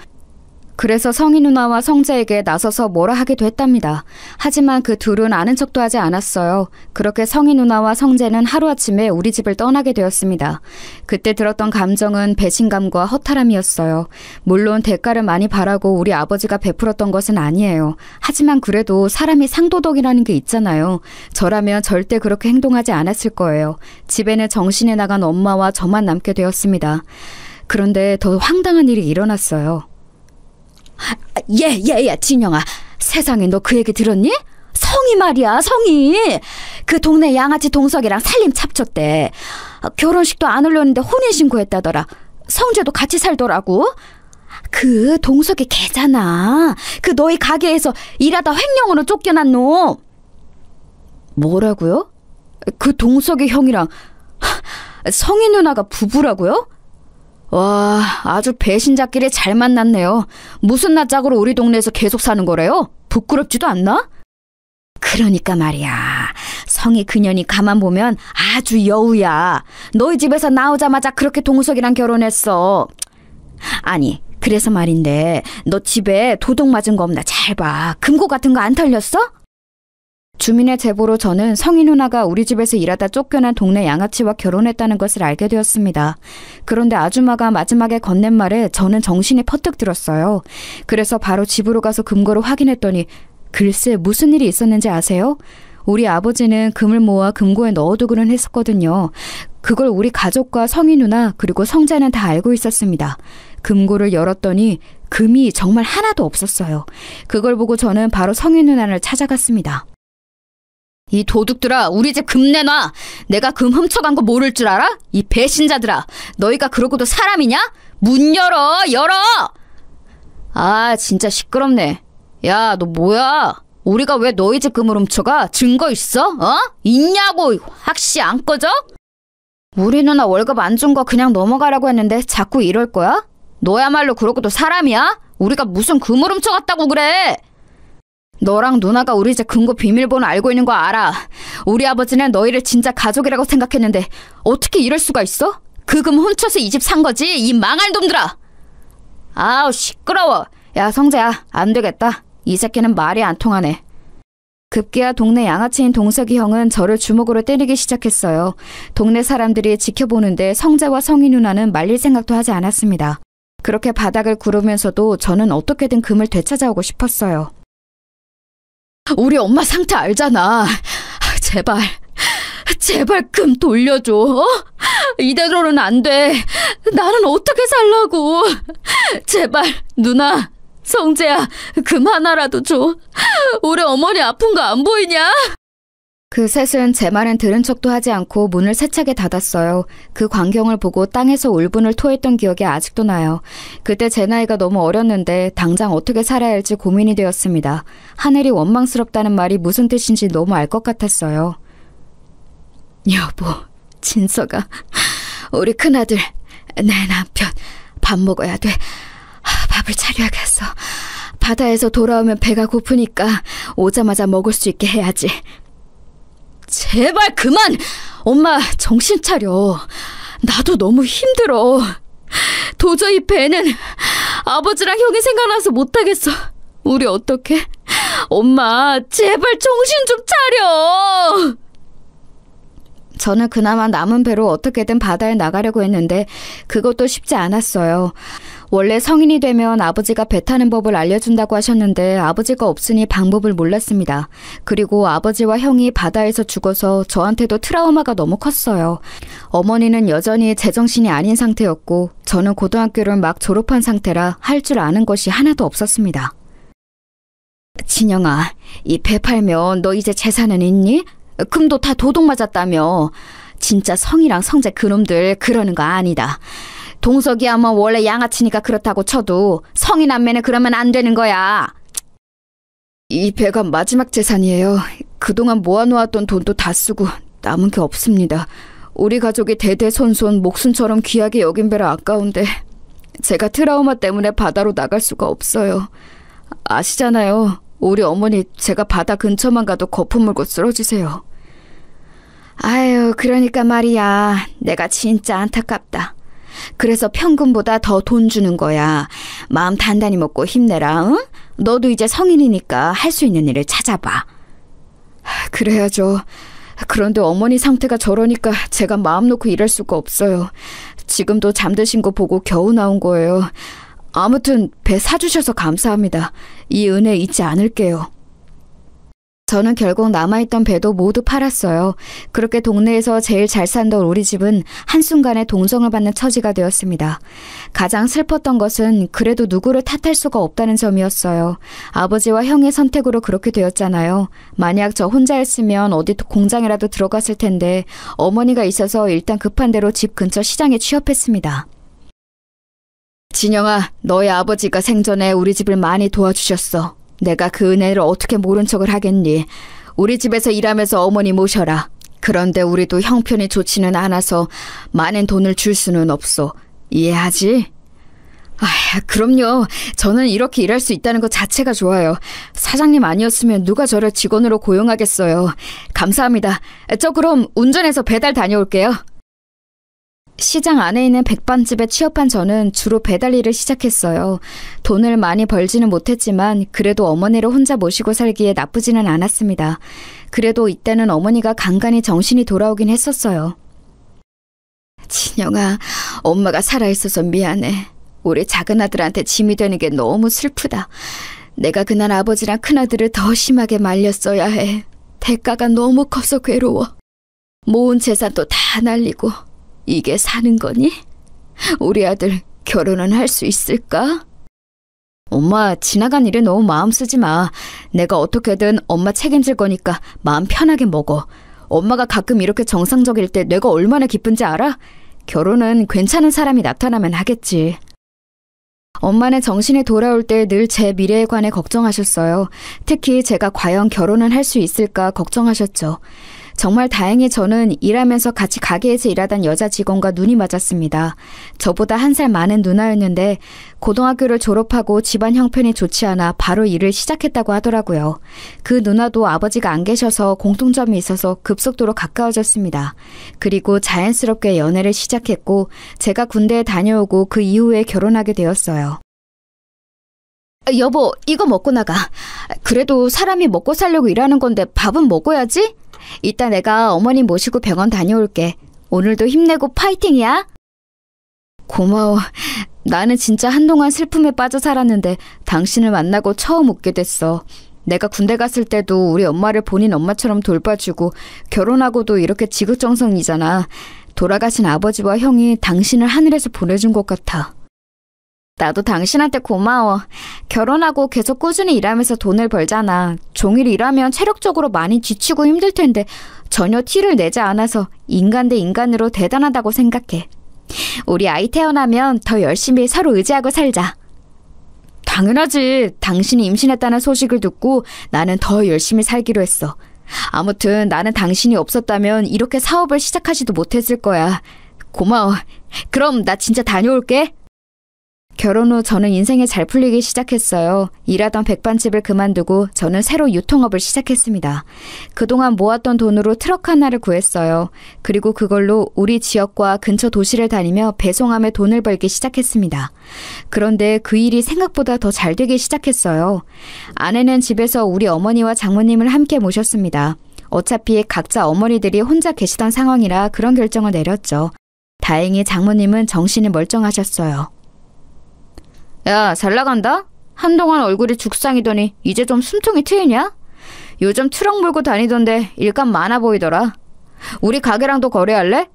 그래서 성희 누나와 성재에게 나서서 뭐라 하기도 했답니다. 하지만 그 둘은 아는 척도 하지 않았어요. 그렇게 성희 누나와 성재는 하루아침에 우리 집을 떠나게 되었습니다. 그때 들었던 감정은 배신감과 허탈함이었어요. 물론 대가를 많이 바라고 우리 아버지가 베풀었던 것은 아니에요. 하지만 그래도 사람이 상도덕이라는 게 있잖아요. 저라면 절대 그렇게 행동하지 않았을 거예요. 집에는 정신이 나간 엄마와 저만 남게 되었습니다. 그런데 더 황당한 일이 일어났어요. 진영아, 세상에 너 그 얘기 들었니? 성희 말이야, 성희. 그 동네 양아치 동석이랑 살림 찹쳤대. 결혼식도 안 올렸는데 혼인신고했다더라. 성재도 같이 살더라고. 그 동석이 걔잖아. 그 너희 가게에서 일하다 횡령으로 쫓겨난 놈. 뭐라고요? 그 동석이 형이랑 성희 누나가 부부라고요? 와, 아주 배신자끼리 잘 만났네요. 무슨 낯짝으로 우리 동네에서 계속 사는 거래요? 부끄럽지도 않나? 그러니까 말이야. 성희 그년이 가만 보면 아주 여우야. 너희 집에서 나오자마자 그렇게 동석이랑 결혼했어. 아니, 그래서 말인데 너 집에 도둑 맞은 거 없나 잘 봐. 금고 같은 거 안 털렸어? 주민의 제보로 저는 성희 누나가 우리 집에서 일하다 쫓겨난 동네 양아치와 결혼했다는 것을 알게 되었습니다. 그런데 아줌마가 마지막에 건넨 말에 저는 정신이 퍼뜩 들었어요. 그래서 바로 집으로 가서 금고를 확인했더니 글쎄 무슨 일이 있었는지 아세요? 우리 아버지는 금을 모아 금고에 넣어두고는 했었거든요. 그걸 우리 가족과 성희 누나 그리고 성재는 다 알고 있었습니다. 금고를 열었더니 금이 정말 하나도 없었어요. 그걸 보고 저는 바로 성희 누나를 찾아갔습니다. 이 도둑들아, 우리 집 금 내놔. 내가 금 훔쳐간 거 모를 줄 알아? 이 배신자들아, 너희가 그러고도 사람이냐? 문 열어! 아, 진짜 시끄럽네. 야, 너 뭐야? 우리가 왜 너희 집 금을 훔쳐가? 증거 있어? 있냐고! 확시 안 꺼져? 우리 누나 월급 안 준 거 그냥 넘어가라고 했는데 자꾸 이럴 거야? 너야말로 그러고도 사람이야? 우리가 무슨 금을 훔쳐갔다고 그래? 너랑 누나가 우리 집 금고 비밀번호 알고 있는 거 알아. 우리 아버지는 너희를 진짜 가족이라고 생각했는데 어떻게 이럴 수가 있어? 그 금 훔쳐서 이 집 산 거지? 이 망할 놈들아! 아우, 시끄러워. 야, 성재야, 안 되겠다. 이 새끼는 말이 안 통하네. 급기야 동네 양아치인 동석이 형은 저를 주먹으로 때리기 시작했어요. 동네 사람들이 지켜보는데 성재와 성희 누나는 말릴 생각도 하지 않았습니다. 그렇게 바닥을 구르면서도 저는 어떻게든 금을 되찾아오고 싶었어요. 우리 엄마 상태 알잖아. 제발 금 돌려줘. 이대로는 안 돼. 나는 어떻게 살라고. 제발 누나, 성재야, 금 하나라도 줘. 우리 어머니 아픈 거 안 보이냐? 그 셋은 제 말은 들은 척도 하지 않고 문을 세차게 닫았어요. 그 광경을 보고 땅에서 울분을 토했던 기억이 아직도 나요. 그때 제 나이가 너무 어렸는데 당장 어떻게 살아야 할지 고민이 되었습니다. 하늘이 원망스럽다는 말이 무슨 뜻인지 너무 알 것 같았어요. 여보, 진서가, 우리 큰아들, 내 남편, 밥 먹어야 돼. 밥을 차려야겠어. 바다에서 돌아오면 배가 고프니까 오자마자 먹을 수 있게 해야지. 제발 그만! 엄마, 정신 차려. 나도 너무 힘들어. 도저히 배는 아버지랑 형이 생각나서 못하겠어. 우리 어떡해? 엄마, 제발 정신 좀 차려! 저는 그나마 남은 배로 어떻게든 바다에 나가려고 했는데 그것도 쉽지 않았어요. 원래 성인이 되면 아버지가 배 타는 법을 알려준다고 하셨는데 아버지가 없으니 방법을 몰랐습니다. 그리고 아버지와 형이 바다에서 죽어서 저한테도 트라우마가 너무 컸어요. 어머니는 여전히 제정신이 아닌 상태였고 저는 고등학교를 막 졸업한 상태라 할 줄 아는 것이 하나도 없었습니다. 진영아, 이 배 팔면 너 이제 재산은 있니? 금도 다 도둑 맞았다며. 진짜 성이랑 성재 그놈들 그러는 거 아니다. 동석이야 뭐 원래 양아치니까 그렇다고 쳐도 성이 남매는 그러면 안 되는 거야. 이 배가 마지막 재산이에요. 그동안 모아놓았던 돈도 다 쓰고 남은 게 없습니다. 우리 가족이 대대손손 목숨처럼 귀하게 여긴 배라 아까운데 제가 트라우마 때문에 바다로 나갈 수가 없어요. 아시잖아요. 우리 어머니 제가 바다 근처만 가도 거품 물고 쓰러지세요. 아유, 그러니까 말이야. 내가 진짜 안타깝다. 그래서 평균보다 더 돈 주는 거야. 마음 단단히 먹고 힘내라, 응? 너도 이제 성인이니까 할 수 있는 일을 찾아봐. 그래야죠. 그런데 어머니 상태가 저러니까 제가 마음 놓고 일할 수가 없어요. 지금도 잠드신 거 보고 겨우 나온 거예요. 아무튼 배 사주셔서 감사합니다. 이 은혜 잊지 않을게요. 저는 결국 남아있던 배도 모두 팔았어요. 그렇게 동네에서 제일 잘 살던 우리 집은 한순간에 동정을 받는 처지가 되었습니다. 가장 슬펐던 것은 그래도 누구를 탓할 수가 없다는 점이었어요. 아버지와 형의 선택으로 그렇게 되었잖아요. 만약 저 혼자였으면 어디 공장이라도 들어갔을 텐데 어머니가 있어서 일단 급한 대로 집 근처 시장에 취업했습니다. 진영아, 너희 아버지가 생전에 우리 집을 많이 도와주셨어. 내가 그 은혜를 어떻게 모른 척을 하겠니. 우리 집에서 일하면서 어머니 모셔라. 그런데 우리도 형편이 좋지는 않아서 많은 돈을 줄 수는 없어. 이해하지? 그럼요. 저는 이렇게 일할 수 있다는 것 자체가 좋아요. 사장님 아니었으면 누가 저를 직원으로 고용하겠어요. 감사합니다. 저 그럼 운전해서 배달 다녀올게요. 시장 안에 있는 백반집에 취업한 저는 주로 배달 일을 시작했어요. 돈을 많이 벌지는 못했지만 그래도 어머니를 혼자 모시고 살기에 나쁘지는 않았습니다. 그래도 이때는 어머니가 간간히 정신이 돌아오긴 했었어요. 진영아, 엄마가 살아있어서 미안해. 우리 작은아들한테 짐이 되는 게 너무 슬프다. 내가 그날 아버지랑 큰아들을 더 심하게 말렸어야 해. 대가가 너무 커서 괴로워. 모은 재산도 다 날리고 이게 사는 거니? 우리 아들 결혼은 할 수 있을까? 엄마, 지나간 일에 너무 마음 쓰지 마. 내가 어떻게든 엄마 책임질 거니까 마음 편하게 먹어. 엄마가 가끔 이렇게 정상적일 때 내가 얼마나 기쁜지 알아? 결혼은 괜찮은 사람이 나타나면 하겠지. 엄마는 정신이 돌아올 때 늘 제 미래에 관해 걱정하셨어요. 특히 제가 과연 결혼은 할 수 있을까 걱정하셨죠. 정말 다행히 저는 일하면서 같이 가게에서 일하던 여자 직원과 눈이 맞았습니다. 저보다 한 살 많은 누나였는데 고등학교를 졸업하고 집안 형편이 좋지 않아 바로 일을 시작했다고 하더라고요. 그 누나도 아버지가 안 계셔서 공통점이 있어서 급속도로 가까워졌습니다. 그리고 자연스럽게 연애를 시작했고 제가 군대에 다녀오고 그 이후에 결혼하게 되었어요. 여보, 이거 먹고 나가. 그래도 사람이 먹고 살려고 일하는 건데 밥은 먹어야지? 이따 내가 어머니 모시고 병원 다녀올게. 오늘도 힘내고 파이팅이야. 고마워. 나는 진짜 한동안 슬픔에 빠져 살았는데 당신을 만나고 처음 웃게 됐어. 내가 군대 갔을 때도 우리 엄마를 본인 엄마처럼 돌봐주고 결혼하고도 이렇게 지극정성이잖아. 돌아가신 아버지와 형이 당신을 하늘에서 보내준 것 같아. 나도 당신한테 고마워. 결혼하고 계속 꾸준히 일하면서 돈을 벌잖아. 종일 일하면 체력적으로 많이 지치고 힘들 텐데 전혀 티를 내지 않아서 인간 대 인간으로 대단하다고 생각해. 우리 아이 태어나면 더 열심히 서로 의지하고 살자. 당연하지. 당신이 임신했다는 소식을 듣고 나는 더 열심히 살기로 했어. 아무튼 나는 당신이 없었다면 이렇게 사업을 시작하지도 못했을 거야. 고마워. 그럼 나 진짜 다녀올게. 결혼 후 저는 인생이 잘 풀리기 시작했어요. 일하던 백반집을 그만두고 저는 새로 유통업을 시작했습니다. 그동안 모았던 돈으로 트럭 하나를 구했어요. 그리고 그걸로 우리 지역과 근처 도시를 다니며 배송하며 돈을 벌기 시작했습니다. 그런데 그 일이 생각보다 더 잘 되기 시작했어요. 아내는 집에서 우리 어머니와 장모님을 함께 모셨습니다. 어차피 각자 어머니들이 혼자 계시던 상황이라 그런 결정을 내렸죠. 다행히 장모님은 정신이 멀쩡하셨어요. 야, 잘 나간다? 한동안 얼굴이 죽상이더니 이제 좀 숨통이 트이냐? 요즘 트럭 몰고 다니던데 일감 많아 보이더라. 우리 가게랑도 거래할래?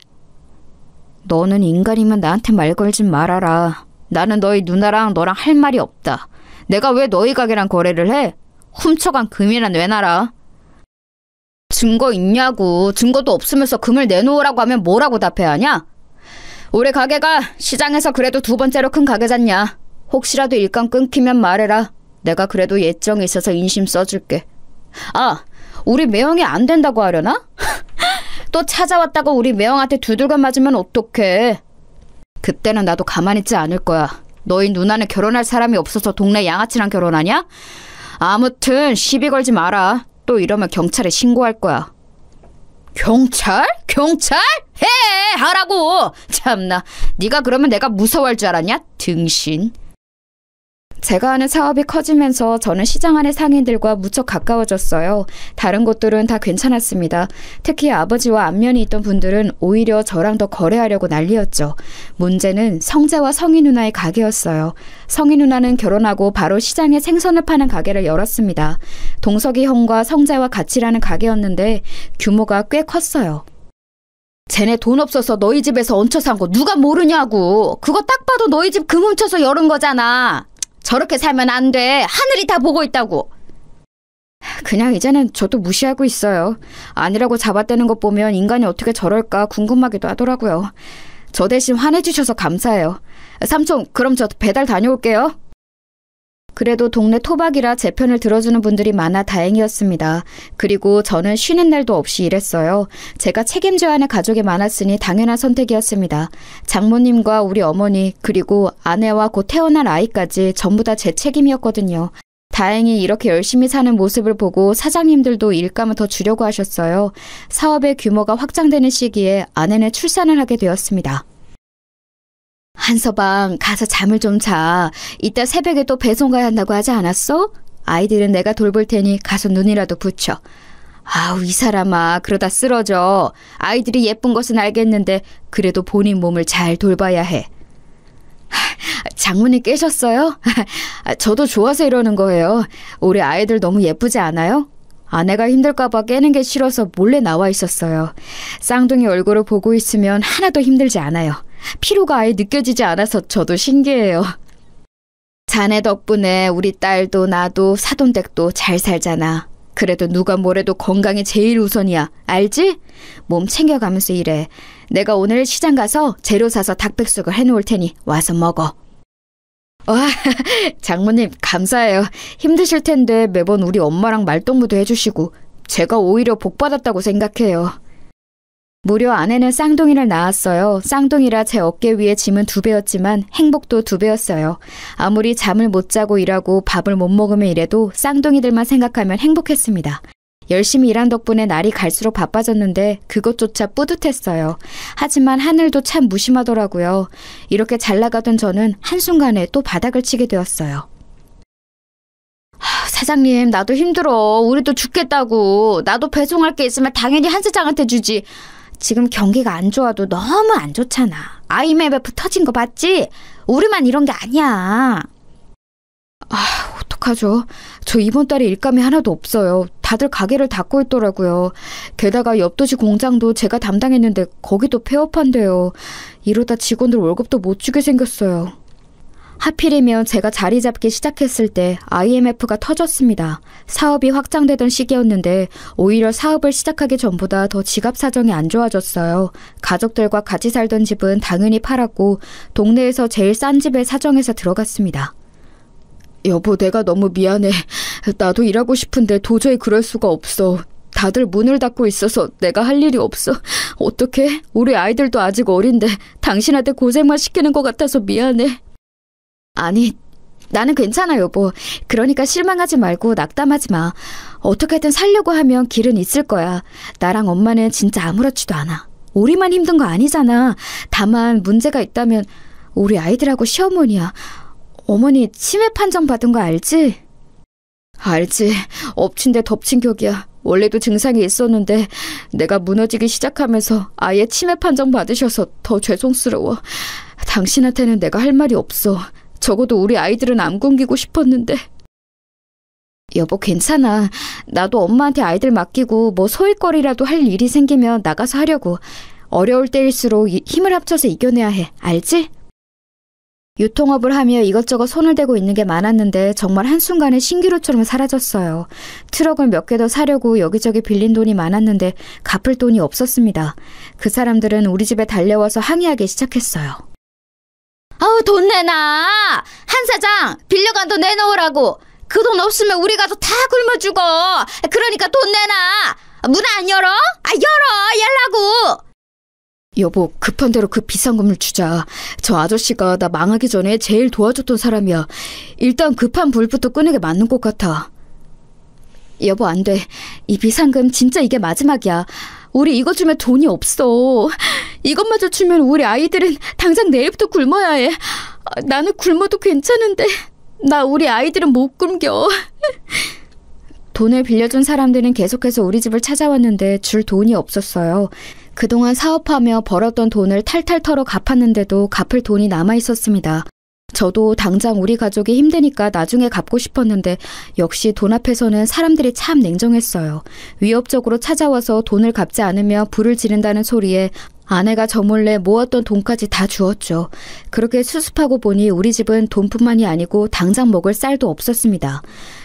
너는 인간이면 나한테 말 걸진 말아라. 나는 너희 누나랑 너랑 할 말이 없다. 내가 왜 너희 가게랑 거래를 해? 훔쳐간 금이나 내놔라. 증거 있냐고. 증거도 없으면서 금을 내놓으라고 하면 뭐라고 답해야 하냐? 우리 가게가 시장에서 그래도 두 번째로 큰 가게잖냐. 혹시라도 일감 끊기면 말해라. 내가 그래도 예정이 있어서 인심 써줄게. 아, 우리 매형이 안 된다고 하려나? 또 찾아왔다가 우리 매형한테 두들겨 맞으면 어떡해. 그때는 나도 가만히 있지 않을 거야. 너희 누나는 결혼할 사람이 없어서 동네 양아치랑 결혼하냐? 아무튼 시비 걸지 마라. 또 이러면 경찰에 신고할 거야. 경찰? 경찰? 해! 하라고! 참나, 네가 그러면 내가 무서워할 줄 알았냐? 등신. 제가 하는 사업이 커지면서 저는 시장 안의 상인들과 무척 가까워졌어요. 다른 곳들은 다 괜찮았습니다. 특히 아버지와 안면이 있던 분들은 오히려 저랑 더 거래하려고 난리였죠. 문제는 성재와 성희 누나의 가게였어요. 성희 누나는 결혼하고 바로 시장에 생선을 파는 가게를 열었습니다. 동석이 형과 성재와 같이 일하는 가게였는데 규모가 꽤 컸어요. 쟤네 돈 없어서 너희 집에서 얹혀 산 거 누가 모르냐고. 그거 딱 봐도 너희 집 금 훔쳐서 열은 거잖아. 저렇게 살면 안 돼. 하늘이 다 보고 있다고. 그냥 이제는 저도 무시하고 있어요. 아니라고 잡아떼는 것 보면 인간이 어떻게 저럴까 궁금하기도 하더라고요. 저 대신 화내주셔서 감사해요. 삼촌, 그럼 저 배달 다녀올게요. 그래도 동네 토박이라 제 편을 들어주는 분들이 많아 다행이었습니다. 그리고 저는 쉬는 날도 없이 일했어요. 제가 책임져야 하는 가족이 많았으니 당연한 선택이었습니다. 장모님과 우리 어머니 그리고 아내와 곧 태어날 아이까지 전부 다 제 책임이었거든요. 다행히 이렇게 열심히 사는 모습을 보고 사장님들도 일감을 더 주려고 하셨어요. 사업의 규모가 확장되는 시기에 아내는 출산을 하게 되었습니다. 한서방, 가서 잠을 좀 자. 이따 새벽에 또 배송 가야 한다고 하지 않았어? 아이들은 내가 돌볼 테니 가서 눈이라도 붙여. 아우, 이 사람아, 그러다 쓰러져. 아이들이 예쁜 것은 알겠는데 그래도 본인 몸을 잘 돌봐야 해. 장모님 깨셨어요? 저도 좋아서 이러는 거예요. 우리 아이들 너무 예쁘지 않아요? 아내가 힘들까봐 깨는 게 싫어서 몰래 나와 있었어요. 쌍둥이 얼굴을 보고 있으면 하나도 힘들지 않아요. 피로가 아예 느껴지지 않아서 저도 신기해요. 자네 덕분에 우리 딸도 나도 사돈댁도 잘 살잖아. 그래도 누가 뭐래도 건강이 제일 우선이야. 알지? 몸 챙겨가면서 일해. 내가 오늘 시장 가서 재료 사서 닭백숙을 해놓을 테니 와서 먹어. 와, 장모님 감사해요. 힘드실 텐데 매번 우리 엄마랑 말동무도 해주시고 제가 오히려 복받았다고 생각해요. 무려 아내는 쌍둥이를 낳았어요. 쌍둥이라 제 어깨 위에 짐은 2배였지만 행복도 2배였어요. 아무리 잠을 못 자고 일하고 밥을 못 먹으며 일해도 쌍둥이들만 생각하면 행복했습니다. 열심히 일한 덕분에 날이 갈수록 바빠졌는데 그것조차 뿌듯했어요. 하지만 하늘도 참 무심하더라고요. 이렇게 잘 나가던 저는 한순간에 또 바닥을 치게 되었어요. 사장님, 나도 힘들어. 우리도 죽겠다고. 나도 배송할 게 있으면 당연히 한 사장한테 주지. 지금 경기가 안 좋아도 너무 안 좋잖아. IMF 터진 거 봤지? 우리만 이런 게 아니야. 어떡하죠? 저 이번 달에 일감이 하나도 없어요. 다들 가게를 닫고 있더라고요. 게다가 옆 도시 공장도 제가 담당했는데 거기도 폐업한대요. 이러다 직원들 월급도 못 주게 생겼어요. 하필이면 제가 자리 잡기 시작했을 때 IMF가 터졌습니다. 사업이 확장되던 시기였는데 오히려 사업을 시작하기 전보다 더 지갑 사정이 안 좋아졌어요. 가족들과 같이 살던 집은 당연히 팔았고 동네에서 제일 싼 집에 사정해서 들어갔습니다. 여보, 내가 너무 미안해. 나도 일하고 싶은데 도저히 그럴 수가 없어. 다들 문을 닫고 있어서 내가 할 일이 없어. 어떡해? 우리 아이들도 아직 어린데 당신한테 고생만 시키는 것 같아서 미안해. 아니, 나는 괜찮아, 여보. 그러니까 실망하지 말고 낙담하지 마. 어떻게든 살려고 하면 길은 있을 거야. 나랑 엄마는 진짜 아무렇지도 않아. 우리만 힘든 거 아니잖아. 다만 문제가 있다면 우리 아이들하고 시어머니야. 어머니 치매 판정 받은 거 알지? 알지. 엎친 데 덮친 격이야. 원래도 증상이 있었는데 내가 무너지기 시작하면서 아예 치매 판정 받으셔서 더 죄송스러워. 당신한테는 내가 할 말이 없어. 적어도 우리 아이들은 안 굶기고 싶었는데. 여보, 괜찮아. 나도 엄마한테 아이들 맡기고 뭐 소일거리라도 할 일이 생기면 나가서 하려고. 어려울 때일수록 힘을 합쳐서 이겨내야 해. 알지? 유통업을 하며 이것저것 손을 대고 있는 게 많았는데 정말 한순간에 신기루처럼 사라졌어요. 트럭을 몇 개 더 사려고 여기저기 빌린 돈이 많았는데 갚을 돈이 없었습니다. 그 사람들은 우리 집에 달려와서 항의하기 시작했어요. 아우, 돈 내놔! 한 사장! 빌려간 돈 내놓으라고! 그 돈 없으면 우리가 다 굶어 죽어! 그러니까 돈 내놔! 문 안 열어? 열어! 열라고! 여보, 급한 대로 그 비상금을 주자. 저 아저씨가 나 망하기 전에 제일 도와줬던 사람이야. 일단 급한 불부터 끄는 게 맞는 것 같아. 여보, 안 돼. 이 비상금 진짜 이게 마지막이야. 우리 이거 주면 돈이 없어. 이것마저 주면 우리 아이들은 당장 내일부터 굶어야 해. 나는 굶어도 괜찮은데 나 우리 아이들은 못 굶겨. 돈을 빌려준 사람들은 계속해서 우리 집을 찾아왔는데 줄 돈이 없었어요. 그동안 사업하며 벌었던 돈을 탈탈 털어 갚았는데도 갚을 돈이 남아있었습니다. 저도 당장 우리 가족이 힘드니까 나중에 갚고 싶었는데 역시 돈 앞에서는 사람들이 참 냉정했어요. 위협적으로 찾아와서 돈을 갚지 않으며 불을 지른다는 소리에 아내가 저 몰래 모았던 돈까지 다 주었죠. 그렇게 수습하고 보니 우리 집은 돈뿐만이 아니고 당장 먹을 쌀도 없었습니다.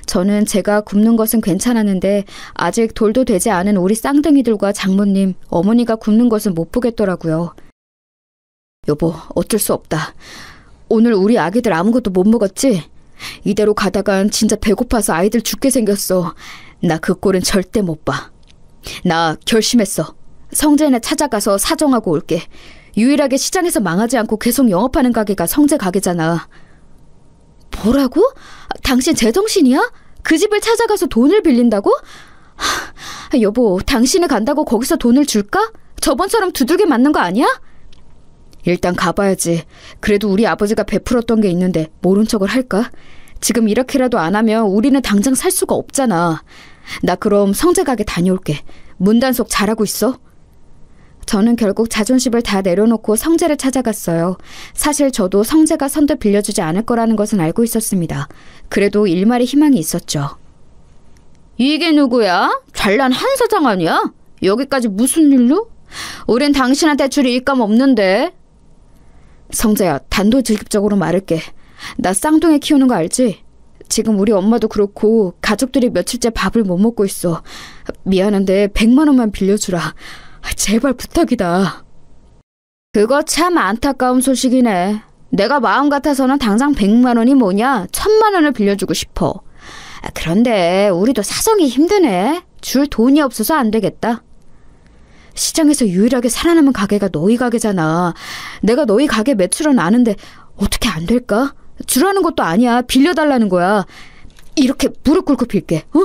저는 제가 굶는 것은 괜찮았는데 아직 돌도 되지 않은 우리 쌍둥이들과 장모님, 어머니가 굶는 것은 못 보겠더라고요. 여보, 어쩔 수 없다. 오늘 우리 아기들 아무것도 못 먹었지? 이대로 가다간 진짜 배고파서 아이들 죽게 생겼어. 나 그 꼴은 절대 못 봐. 나 결심했어. 성재네 찾아가서 사정하고 올게. 유일하게 시장에서 망하지 않고 계속 영업하는 가게가 성재 가게잖아. 뭐라고? 당신 제정신이야? 그 집을 찾아가서 돈을 빌린다고? 여보, 당신이 간다고 거기서 돈을 줄까? 저번처럼 두들겨 맞는 거 아니야? 일단 가봐야지. 그래도 우리 아버지가 베풀었던 게 있는데 모른 척을 할까? 지금 이렇게라도 안 하면 우리는 당장 살 수가 없잖아. 나 그럼 성재 가게 다녀올게. 문단속 잘하고 있어? 저는 결국 자존심을 다 내려놓고 성재를 찾아갔어요. 사실 저도 성재가 선뜻 빌려주지 않을 거라는 것은 알고 있었습니다. 그래도 일말의 희망이 있었죠. 이게 누구야? 잘난 한 사장 아니야? 여기까지 무슨 일로? 우린 당신한테 줄 일감 없는데. 성재야, 단도직입적으로 말할게. 나 쌍둥이 키우는 거 알지? 지금 우리 엄마도 그렇고 가족들이 며칠째 밥을 못 먹고 있어. 미안한데 100만 원만 빌려주라. 제발 부탁이다. 그거 참 안타까운 소식이네. 내가 마음 같아서는 당장 100만 원이 뭐냐? 1000만 원을 빌려주고 싶어. 그런데 우리도 사정이 힘드네. 줄 돈이 없어서 안 되겠다. 시장에서 유일하게 살아남은 가게가 너희 가게잖아. 내가 너희 가게 매출은 아는데 어떻게 안 될까? 주라는 것도 아니야. 빌려달라는 거야. 이렇게 무릎 꿇고 빌게. 어?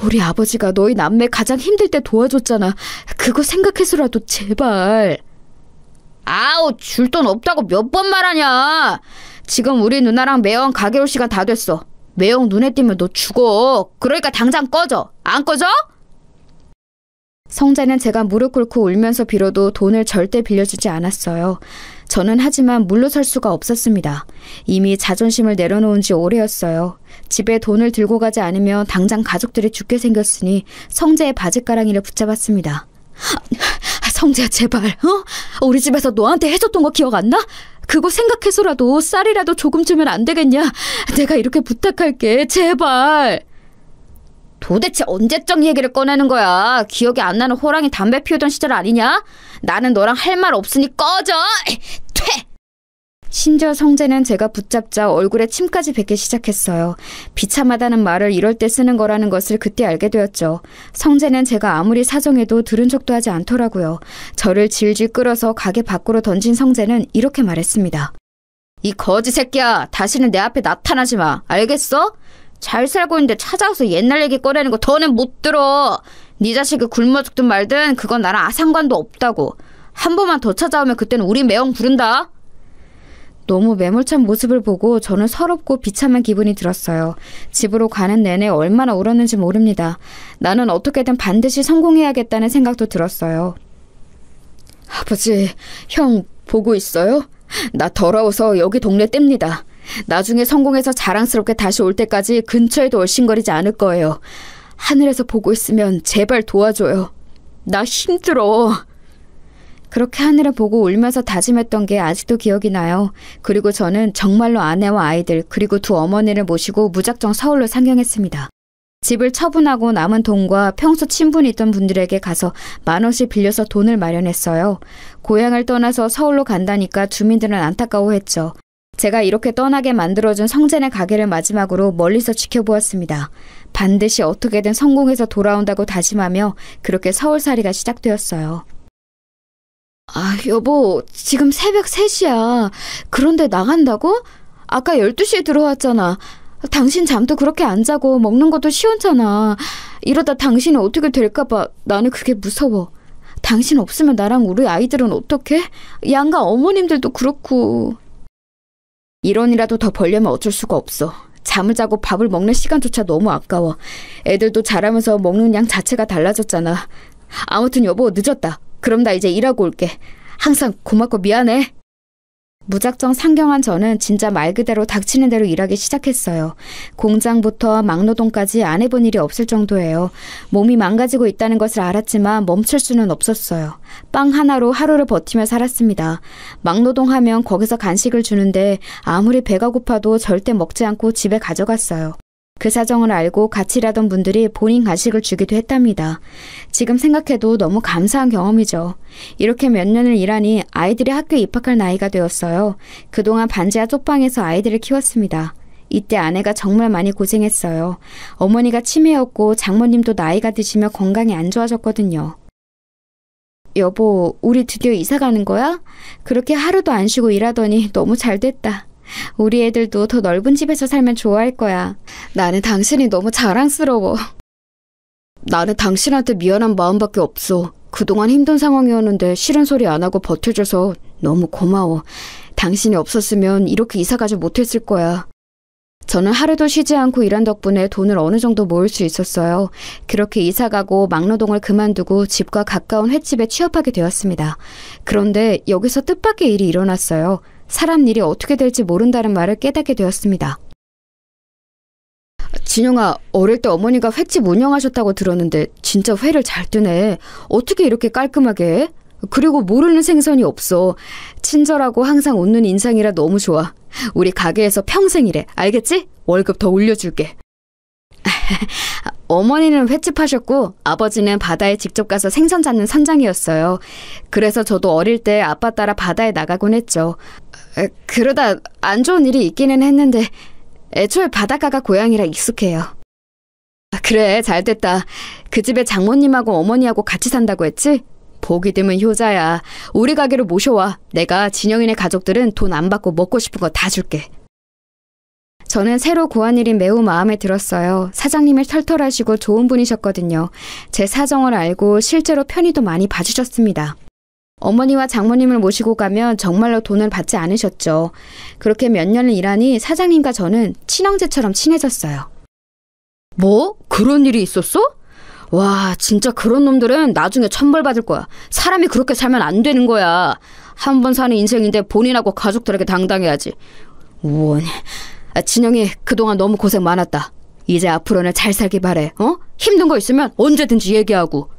우리 아버지가 너희 남매 가장 힘들 때 도와줬잖아. 그거 생각해서라도 제발. 아우, 줄 돈 없다고 몇 번 말하냐. 지금 우리 누나랑 매형 가게 올 시간 다 됐어. 매형 눈에 띄면 너 죽어. 그러니까 당장 꺼져. 안 꺼져? 성재는 제가 무릎 꿇고 울면서 빌어도 돈을 절대 빌려주지 않았어요. 저는 하지만 물러설 수가 없었습니다. 이미 자존심을 내려놓은 지 오래였어요. 집에 돈을 들고 가지 않으면 당장 가족들이 죽게 생겼으니 성재의 바지가랑이를 붙잡았습니다. 성재야, 제발, 우리 집에서 너한테 해줬던 거 기억 안 나? 그거 생각해서라도 쌀이라도 조금 주면 안 되겠냐? 내가 이렇게 부탁할게, 제발. 도대체 언제적 얘기를 꺼내는 거야? 기억이 안 나는 호랑이 담배 피우던 시절 아니냐? 나는 너랑 할 말 없으니 꺼져! 퇴! 심지어 성재는 제가 붙잡자 얼굴에 침까지 뱉기 시작했어요. 비참하다는 말을 이럴 때 쓰는 거라는 것을 그때 알게 되었죠. 성재는 제가 아무리 사정해도 들은 척도 하지 않더라고요. 저를 질질 끌어서 가게 밖으로 던진 성재는 이렇게 말했습니다. 이 거지 새끼야, 다시는 내 앞에 나타나지 마. 알겠어? 잘 살고 있는데 찾아와서 옛날 얘기 꺼내는 거 더는 못 들어. 네 자식이 굶어 죽든 말든 그건 나랑 상관도 없다고. 한 번만 더 찾아오면 그때는 우리 매형 부른다. 너무 매몰찬 모습을 보고 저는 서럽고 비참한 기분이 들었어요. 집으로 가는 내내 얼마나 울었는지 모릅니다. 나는 어떻게든 반드시 성공해야겠다는 생각도 들었어요. 아버지, 형 보고 있어요? 나 더러워서 여기 동네 뗍니다. 나중에 성공해서 자랑스럽게 다시 올 때까지 근처에도 얼씬거리지 않을 거예요. 하늘에서 보고 있으면 제발 도와줘요. 나 힘들어. 그렇게 하늘을 보고 울면서 다짐했던 게 아직도 기억이 나요. 그리고 저는 정말로 아내와 아이들 그리고 두 어머니를 모시고 무작정 서울로 상경했습니다. 집을 처분하고 남은 돈과 평소 친분이 있던 분들에게 가서 10,000원씩 빌려서 돈을 마련했어요. 고향을 떠나서 서울로 간다니까 주민들은 안타까워했죠. 제가 이렇게 떠나게 만들어준 성재네 가게를 마지막으로 멀리서 지켜보았습니다. 반드시 어떻게든 성공해서 돌아온다고 다짐하며 그렇게 서울살이가 시작되었어요. 아, 여보, 지금 새벽 3시야. 그런데 나간다고? 아까 12시에 들어왔잖아. 당신 잠도 그렇게 안 자고 먹는 것도 시원찮아. 이러다 당신은 어떻게 될까봐 나는 그게 무서워. 당신 없으면 나랑 우리 아이들은 어떡해? 양가 어머님들도 그렇고. 1원이라도 더 벌려면 어쩔 수가 없어. 잠을 자고 밥을 먹는 시간조차 너무 아까워. 애들도 자라면서 먹는 양 자체가 달라졌잖아. 아무튼 여보, 늦었다. 그럼 나 이제 일하고 올게. 항상 고맙고 미안해. 무작정 상경한 저는 진짜 말 그대로 닥치는 대로 일하기 시작했어요. 공장부터 막노동까지 안 해본 일이 없을 정도예요. 몸이 망가지고 있다는 것을 알았지만 멈출 수는 없었어요. 빵 하나로 하루를 버티며 살았습니다. 막노동하면 거기서 간식을 주는데 아무리 배가 고파도 절대 먹지 않고 집에 가져갔어요. 그 사정을 알고 같이 일하던 분들이 본인 간식을 주기도 했답니다. 지금 생각해도 너무 감사한 경험이죠. 이렇게 몇 년을 일하니 아이들이 학교에 입학할 나이가 되었어요. 그동안 반지하 쪽방에서 아이들을 키웠습니다. 이때 아내가 정말 많이 고생했어요. 어머니가 치매였고 장모님도 나이가 드시며 건강이 안 좋아졌거든요. 여보, 우리 드디어 이사 가는 거야? 그렇게 하루도 안 쉬고 일하더니 너무 잘 됐다. 우리 애들도 더 넓은 집에서 살면 좋아할 거야. 나는 당신이 너무 자랑스러워. 나는 당신한테 미안한 마음밖에 없어. 그동안 힘든 상황이었는데 싫은 소리 안 하고 버텨줘서 너무 고마워. 당신이 없었으면 이렇게 이사 가지 못했을 거야. 저는 하루도 쉬지 않고 일한 덕분에 돈을 어느 정도 모을 수 있었어요. 그렇게 이사 가고 막노동을 그만두고 집과 가까운 횟집에 취업하게 되었습니다. 그런데 여기서 뜻밖의 일이 일어났어요. 사람 일이 어떻게 될지 모른다는 말을 깨닫게 되었습니다. 진영아, 어릴 때 어머니가 횟집 운영하셨다고 들었는데 진짜 회를 잘 뜨네. 어떻게 이렇게 깔끔하게 해? 그리고 모르는 생선이 없어. 친절하고 항상 웃는 인상이라 너무 좋아. 우리 가게에서 평생 일해. 알겠지? 월급 더 올려줄게. 어머니는 횟집 하셨고 아버지는 바다에 직접 가서 생선 잡는 선장이었어요. 그래서 저도 어릴 때 아빠 따라 바다에 나가곤 했죠. 그러다 안 좋은 일이 있기는 했는데 애초에 바닷가가 고향이라 익숙해요. 그래, 잘됐다. 그 집에 장모님하고 어머니하고 같이 산다고 했지? 보기 드문 효자야. 우리 가게로 모셔와. 내가 진영이네 가족들은 돈 안 받고 먹고 싶은 거 다 줄게. 저는 새로 구한 일이 매우 마음에 들었어요. 사장님이 털털하시고 좋은 분이셨거든요. 제 사정을 알고 실제로 편의도 많이 봐주셨습니다. 어머니와 장모님을 모시고 가면 정말로 돈을 받지 않으셨죠. 그렇게 몇 년을 일하니 사장님과 저는 친형제처럼 친해졌어요. 뭐? 그런 일이 있었어? 와, 진짜 그런 놈들은 나중에 천벌 받을 거야. 사람이 그렇게 살면 안 되는 거야. 한 번 사는 인생인데 본인하고 가족들에게 당당해야지. 우원. 진영이 그동안 너무 고생 많았다. 이제 앞으로는 잘 살기 바래. 힘든 거 있으면 언제든지 얘기하고.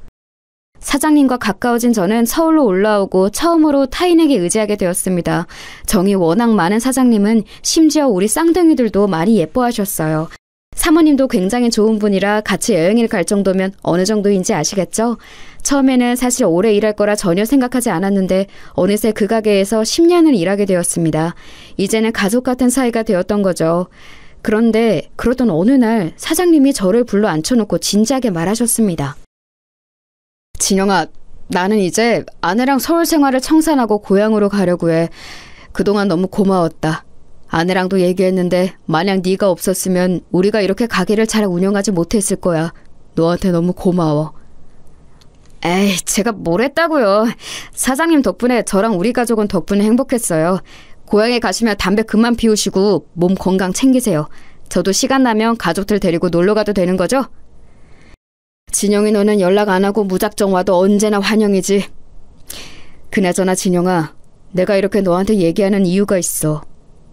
사장님과 가까워진 저는 서울로 올라오고 처음으로 타인에게 의지하게 되었습니다. 정이 워낙 많은 사장님은 심지어 우리 쌍둥이들도 많이 예뻐하셨어요. 사모님도 굉장히 좋은 분이라 같이 여행을 갈 정도면 어느 정도인지 아시겠죠? 처음에는 사실 오래 일할 거라 전혀 생각하지 않았는데 어느새 그 가게에서 10년을 일하게 되었습니다. 이제는 가족 같은 사이가 되었던 거죠. 그런데 그러던 어느 날 사장님이 저를 불러 앉혀놓고 진지하게 말하셨습니다. 진영아, 나는 이제 아내랑 서울 생활을 청산하고 고향으로 가려고 해. 그동안 너무 고마웠다. 아내랑도 얘기했는데 만약 네가 없었으면 우리가 이렇게 가게를 잘 운영하지 못했을 거야. 너한테 너무 고마워. 에이, 제가 뭘 했다고요. 사장님 덕분에 저랑 우리 가족은 덕분에 행복했어요. 고향에 가시면 담배 그만 피우시고 몸 건강 챙기세요. 저도 시간 나면 가족들 데리고 놀러 가도 되는 거죠? 진영이 너는 연락 안 하고 무작정 와도 언제나 환영이지. 그나저나 진영아, 내가 이렇게 너한테 얘기하는 이유가 있어.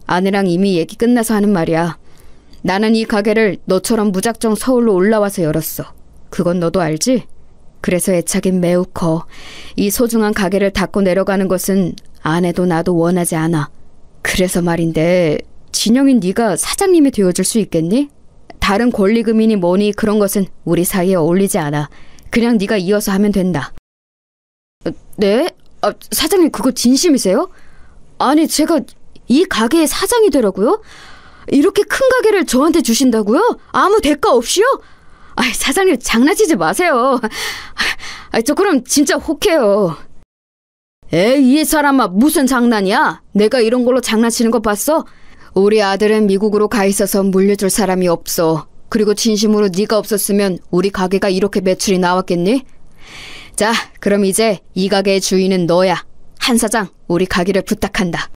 아내랑 이미 얘기 끝나서 하는 말이야. 나는 이 가게를 너처럼 무작정 서울로 올라와서 열었어. 그건 너도 알지? 그래서 애착이 매우 커. 이 소중한 가게를 닫고 내려가는 것은 아내도 나도 원하지 않아. 그래서 말인데 진영인 네가 사장님이 되어줄 수 있겠니? 다른 권리금이니 뭐니 그런 것은 우리 사이에 어울리지 않아. 그냥 네가 이어서 하면 된다. 네? 사장님 그거 진심이세요? 아니 제가 이 가게의 사장이 되라고요? 이렇게 큰 가게를 저한테 주신다고요? 아무 대가 없이요? 사장님 장난치지 마세요. 저 그럼 진짜 혹해요. 에이, 이 사람아 무슨 장난이야? 내가 이런 걸로 장난치는 거 봤어? 우리 아들은 미국으로 가 있어서 물려줄 사람이 없어. 그리고 진심으로 네가 없었으면 우리 가게가 이렇게 매출이 나왔겠니? 자, 그럼 이제 이 가게의 주인은 너야. 한 사장, 우리 가게를 부탁한다.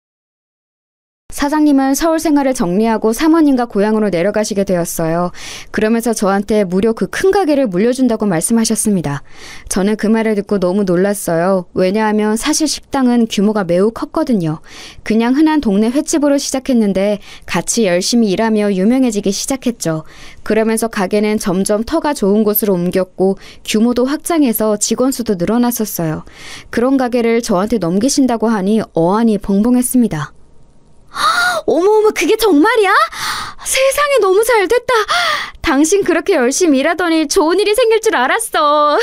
사장님은 서울 생활을 정리하고 사모님과 고향으로 내려가시게 되었어요. 그러면서 저한테 무려 그 큰 가게를 물려준다고 말씀하셨습니다. 저는 그 말을 듣고 너무 놀랐어요. 왜냐하면 사실 식당은 규모가 매우 컸거든요. 그냥 흔한 동네 횟집으로 시작했는데 같이 열심히 일하며 유명해지기 시작했죠. 그러면서 가게는 점점 터가 좋은 곳으로 옮겼고 규모도 확장해서 직원 수도 늘어났었어요. 그런 가게를 저한테 넘기신다고 하니 어안이 벙벙했습니다. 어머어머, 그게 정말이야? 세상에 너무 잘됐다. 당신 그렇게 열심히 일하더니 좋은 일이 생길 줄 알았어.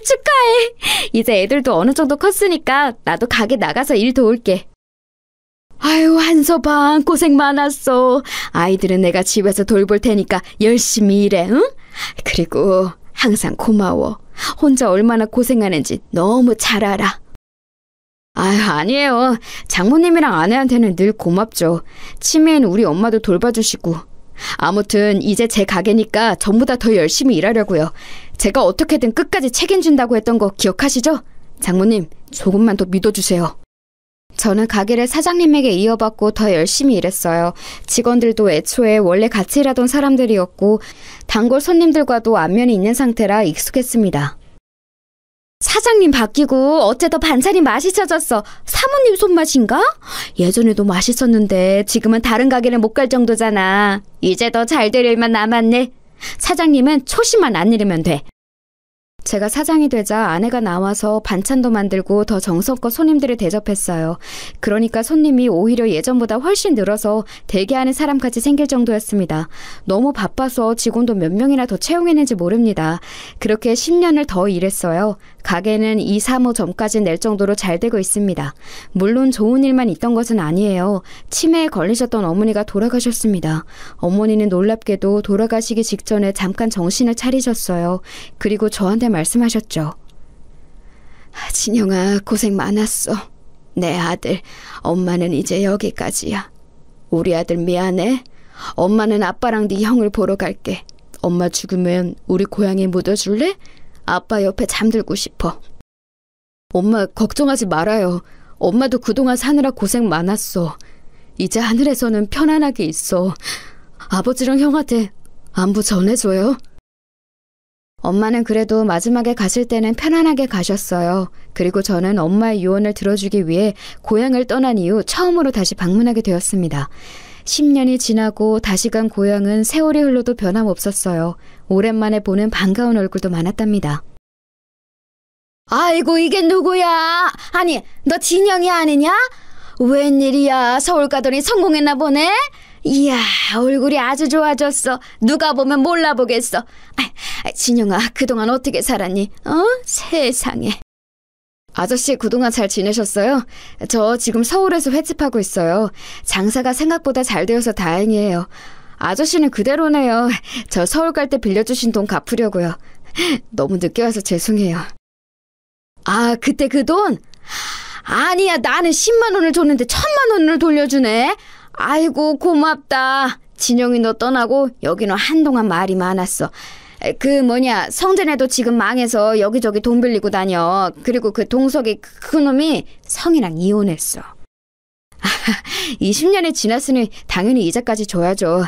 축하해. 이제 애들도 어느 정도 컸으니까 나도 가게 나가서 일 도울게. 아유, 한서방 고생 많았어. 아이들은 내가 집에서 돌볼 테니까 열심히 일해, 응? 그리고 항상 고마워. 혼자 얼마나 고생하는지 너무 잘 알아. 아니에요. 장모님이랑 아내한테는 늘 고맙죠. 치매인 우리 엄마도 돌봐주시고. 아무튼 이제 제 가게니까 전보다 더 열심히 일하려고요. 제가 어떻게든 끝까지 책임진다고 했던 거 기억하시죠? 장모님, 조금만 더 믿어주세요. 저는 가게를 사장님에게 이어받고 더 열심히 일했어요. 직원들도 애초에 원래 같이 일하던 사람들이었고 단골 손님들과도 안면이 있는 상태라 익숙했습니다. 사장님 바뀌고 어째 더 반찬이 맛있어졌어. 사모님 손맛인가? 예전에도 맛있었는데 지금은 다른 가게를 못 갈 정도잖아. 이제 더 잘 될 일만 남았네. 사장님은 초심만 안 잃으면 돼. 제가 사장이 되자 아내가 나와서 반찬도 만들고 더 정성껏 손님들을 대접했어요. 그러니까 손님이 오히려 예전보다 훨씬 늘어서 대기하는 사람까지 생길 정도였습니다. 너무 바빠서 직원도 몇 명이나 더 채용했는지 모릅니다. 그렇게 10년을 더 일했어요. 가게는 2, 3호점까지 낼 정도로 잘 되고 있습니다. 물론 좋은 일만 있던 것은 아니에요. 치매에 걸리셨던 어머니가 돌아가셨습니다. 어머니는 놀랍게도 돌아가시기 직전에 잠깐 정신을 차리셨어요. 그리고 저한테 말씀하셨죠. 진영아, 고생 많았어. 내 아들, 엄마는 이제 여기까지야. 우리 아들 미안해. 엄마는 아빠랑 네 형을 보러 갈게. 엄마 죽으면 우리 고향에 묻어줄래? 아빠 옆에 잠들고 싶어. 엄마 걱정하지 말아요. 엄마도 그동안 사느라 고생 많았어. 이제 하늘에서는 편안하게 있어. 아버지랑 형한테 안부 전해줘요. 엄마는 그래도 마지막에 가실 때는 편안하게 가셨어요. 그리고 저는 엄마의 유언을 들어주기 위해 고향을 떠난 이후 처음으로 다시 방문하게 되었습니다. 10년이 지나고 다시 간 고향은 세월이 흘러도 변함없었어요. 오랜만에 보는 반가운 얼굴도 많았답니다. 아이고, 이게 누구야? 아니, 너 진영이 아니냐? 웬일이야? 서울 가더니 성공했나 보네? 이야, 얼굴이 아주 좋아졌어. 누가 보면 몰라보겠어. 진영아, 그동안 어떻게 살았니? 세상에. 아저씨, 그동안 잘 지내셨어요? 저 지금 서울에서 횟집하고 있어요. 장사가 생각보다 잘 되어서 다행이에요. 아저씨는 그대로네요. 저 서울 갈 때 빌려주신 돈 갚으려고요. 너무 늦게 와서 죄송해요. 아, 그때 그 돈? 아니야, 나는 10만 원을 줬는데 1,000만 원을 돌려주네. 아이고, 고맙다. 진영이 너 떠나고 여기는 한동안 말이 많았어. 성재네도 지금 망해서 여기저기 돈 빌리고 다녀. 그리고 그 동석이 그놈이 성이랑 이혼했어. 20년이 지났으니 당연히 이자까지 줘야죠.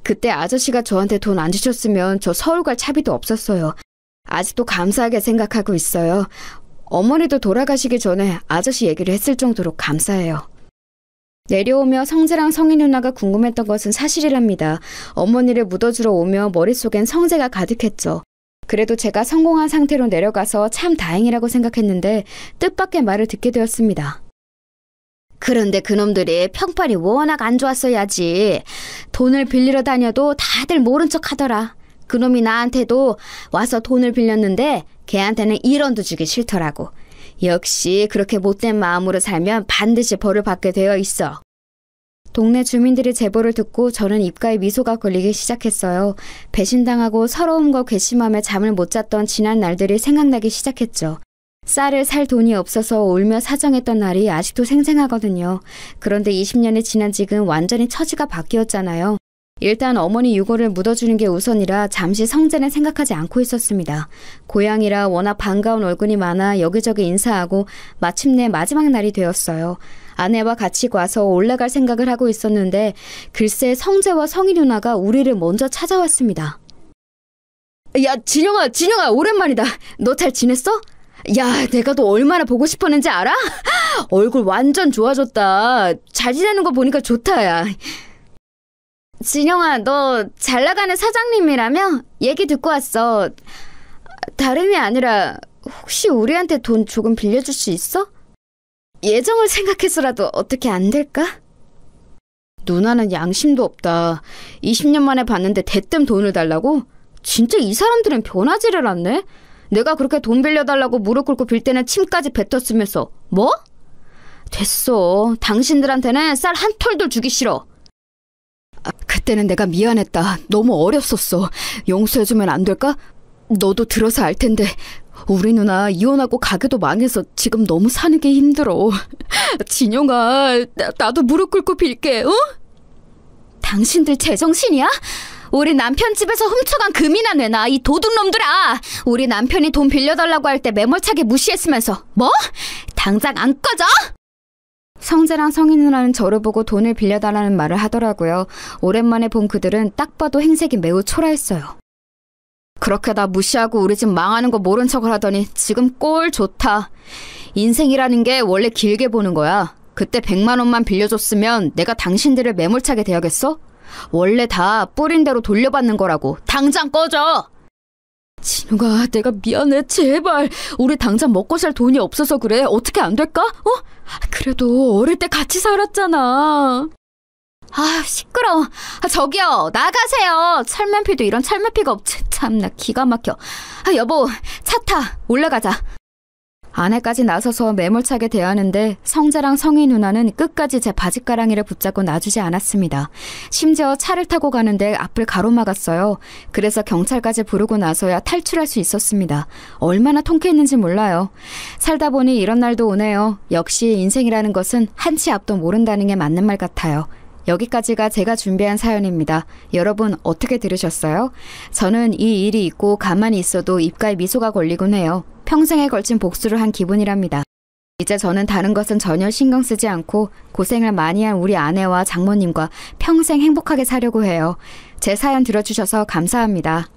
그때 아저씨가 저한테 돈 안 주셨으면 저 서울 갈 차비도 없었어요. 아직도 감사하게 생각하고 있어요. 어머니도 돌아가시기 전에 아저씨 얘기를 했을 정도로 감사해요. 내려오며 성재랑 성희 누나가 궁금했던 것은 사실이랍니다. 어머니를 묻어주러 오며 머릿속엔 성재가 가득했죠. 그래도 제가 성공한 상태로 내려가서 참 다행이라고 생각했는데 뜻밖의 말을 듣게 되었습니다. 그런데 그놈들이 평판이 워낙 안 좋았어야지. 돈을 빌리러 다녀도 다들 모른 척 하더라. 그놈이 나한테도 와서 돈을 빌렸는데 걔한테는 1원도 주기 싫더라고. 역시 그렇게 못된 마음으로 살면 반드시 벌을 받게 되어 있어. 동네 주민들이 제보를 듣고 저는 입가에 미소가 걸리기 시작했어요. 배신당하고 서러움과 괘씸함에 잠을 못 잤던 지난 날들이 생각나기 시작했죠. 쌀을 살 돈이 없어서 울며 사정했던 날이 아직도 생생하거든요. 그런데 20년이 지난 지금 완전히 처지가 바뀌었잖아요. 일단 어머니 유골을 묻어주는 게 우선이라 잠시 성재는 생각하지 않고 있었습니다. 고향이라 워낙 반가운 얼굴이 많아 여기저기 인사하고 마침내 마지막 날이 되었어요. 아내와 같이 가서 올라갈 생각을 하고 있었는데 글쎄 성재와 성희 누나가 우리를 먼저 찾아왔습니다. 야, 진영아, 오랜만이다. 너 잘 지냈어? 야, 내가 너 얼마나 보고 싶었는지 알아? 얼굴 완전 좋아졌다. 잘 지내는 거 보니까 좋다, 야. 진영아, 너 잘 나가는 사장님이라며? 얘기 듣고 왔어. 다름이 아니라 혹시 우리한테 돈 조금 빌려줄 수 있어? 예정을 생각해서라도 어떻게 안 될까? 누나는 양심도 없다. 20년 만에 봤는데 대뜸 돈을 달라고? 진짜 이 사람들은 변하지를 않네? 내가 그렇게 돈 빌려달라고 무릎 꿇고 빌 때는 침까지 뱉었으면서 뭐? 됐어. 당신들한테는 쌀 한 톨도 주기 싫어. 그때는 내가 미안했다. 너무 어렸었어. 용서해주면 안 될까? 너도 들어서 알 텐데 우리 누나 이혼하고 가게도 망해서 지금 너무 사는 게 힘들어. 진영아, 나도 무릎 꿇고 빌게, 어? 당신들 제정신이야? 우리 남편 집에서 훔쳐간 금이나 내놔, 이 도둑놈들아. 우리 남편이 돈 빌려달라고 할 때 매몰차게 무시했으면서 뭐? 당장 안 꺼져? 성재랑 성희 누나는 저를 보고 돈을 빌려달라는 말을 하더라고요. 오랜만에 본 그들은 딱 봐도 행색이 매우 초라했어요. 그렇게 나 무시하고 우리 집 망하는 거 모른 척을 하더니 지금 꼴 좋다. 인생이라는 게 원래 길게 보는 거야. 그때 100만 원만 빌려줬으면 내가 당신들을 매몰차게 대하겠어? 원래 다 뿌린 대로 돌려받는 거라고. 당장 꺼져! 진우가, 내가 미안해. 제발. 우리 당장 먹고 살 돈이 없어서 그래. 어떻게 안 될까? 그래도 어릴 때 같이 살았잖아. 시끄러워. 저기요, 나가세요. 철면피도 이런 철면피가 없지. 참나 기가 막혀. 여보, 차 타. 올라가자. 아내까지 나서서 매몰차게 대하는데 성재랑 성희 누나는 끝까지 제 바짓가랑이를 붙잡고 놔주지 않았습니다. 심지어 차를 타고 가는데 앞을 가로막았어요. 그래서 경찰까지 부르고 나서야 탈출할 수 있었습니다. 얼마나 통쾌했는지 몰라요. 살다 보니 이런 날도 오네요. 역시 인생이라는 것은 한치 앞도 모른다는 게 맞는 말 같아요. 여기까지가 제가 준비한 사연입니다. 여러분 어떻게 들으셨어요? 저는 이 일이 있고 가만히 있어도 입가에 미소가 걸리곤 해요. 평생에 걸친 복수를 한 기분이랍니다. 이제 저는 다른 것은 전혀 신경 쓰지 않고 고생을 많이 한 우리 아내와 장모님과 평생 행복하게 사려고 해요. 제 사연 들어주셔서 감사합니다.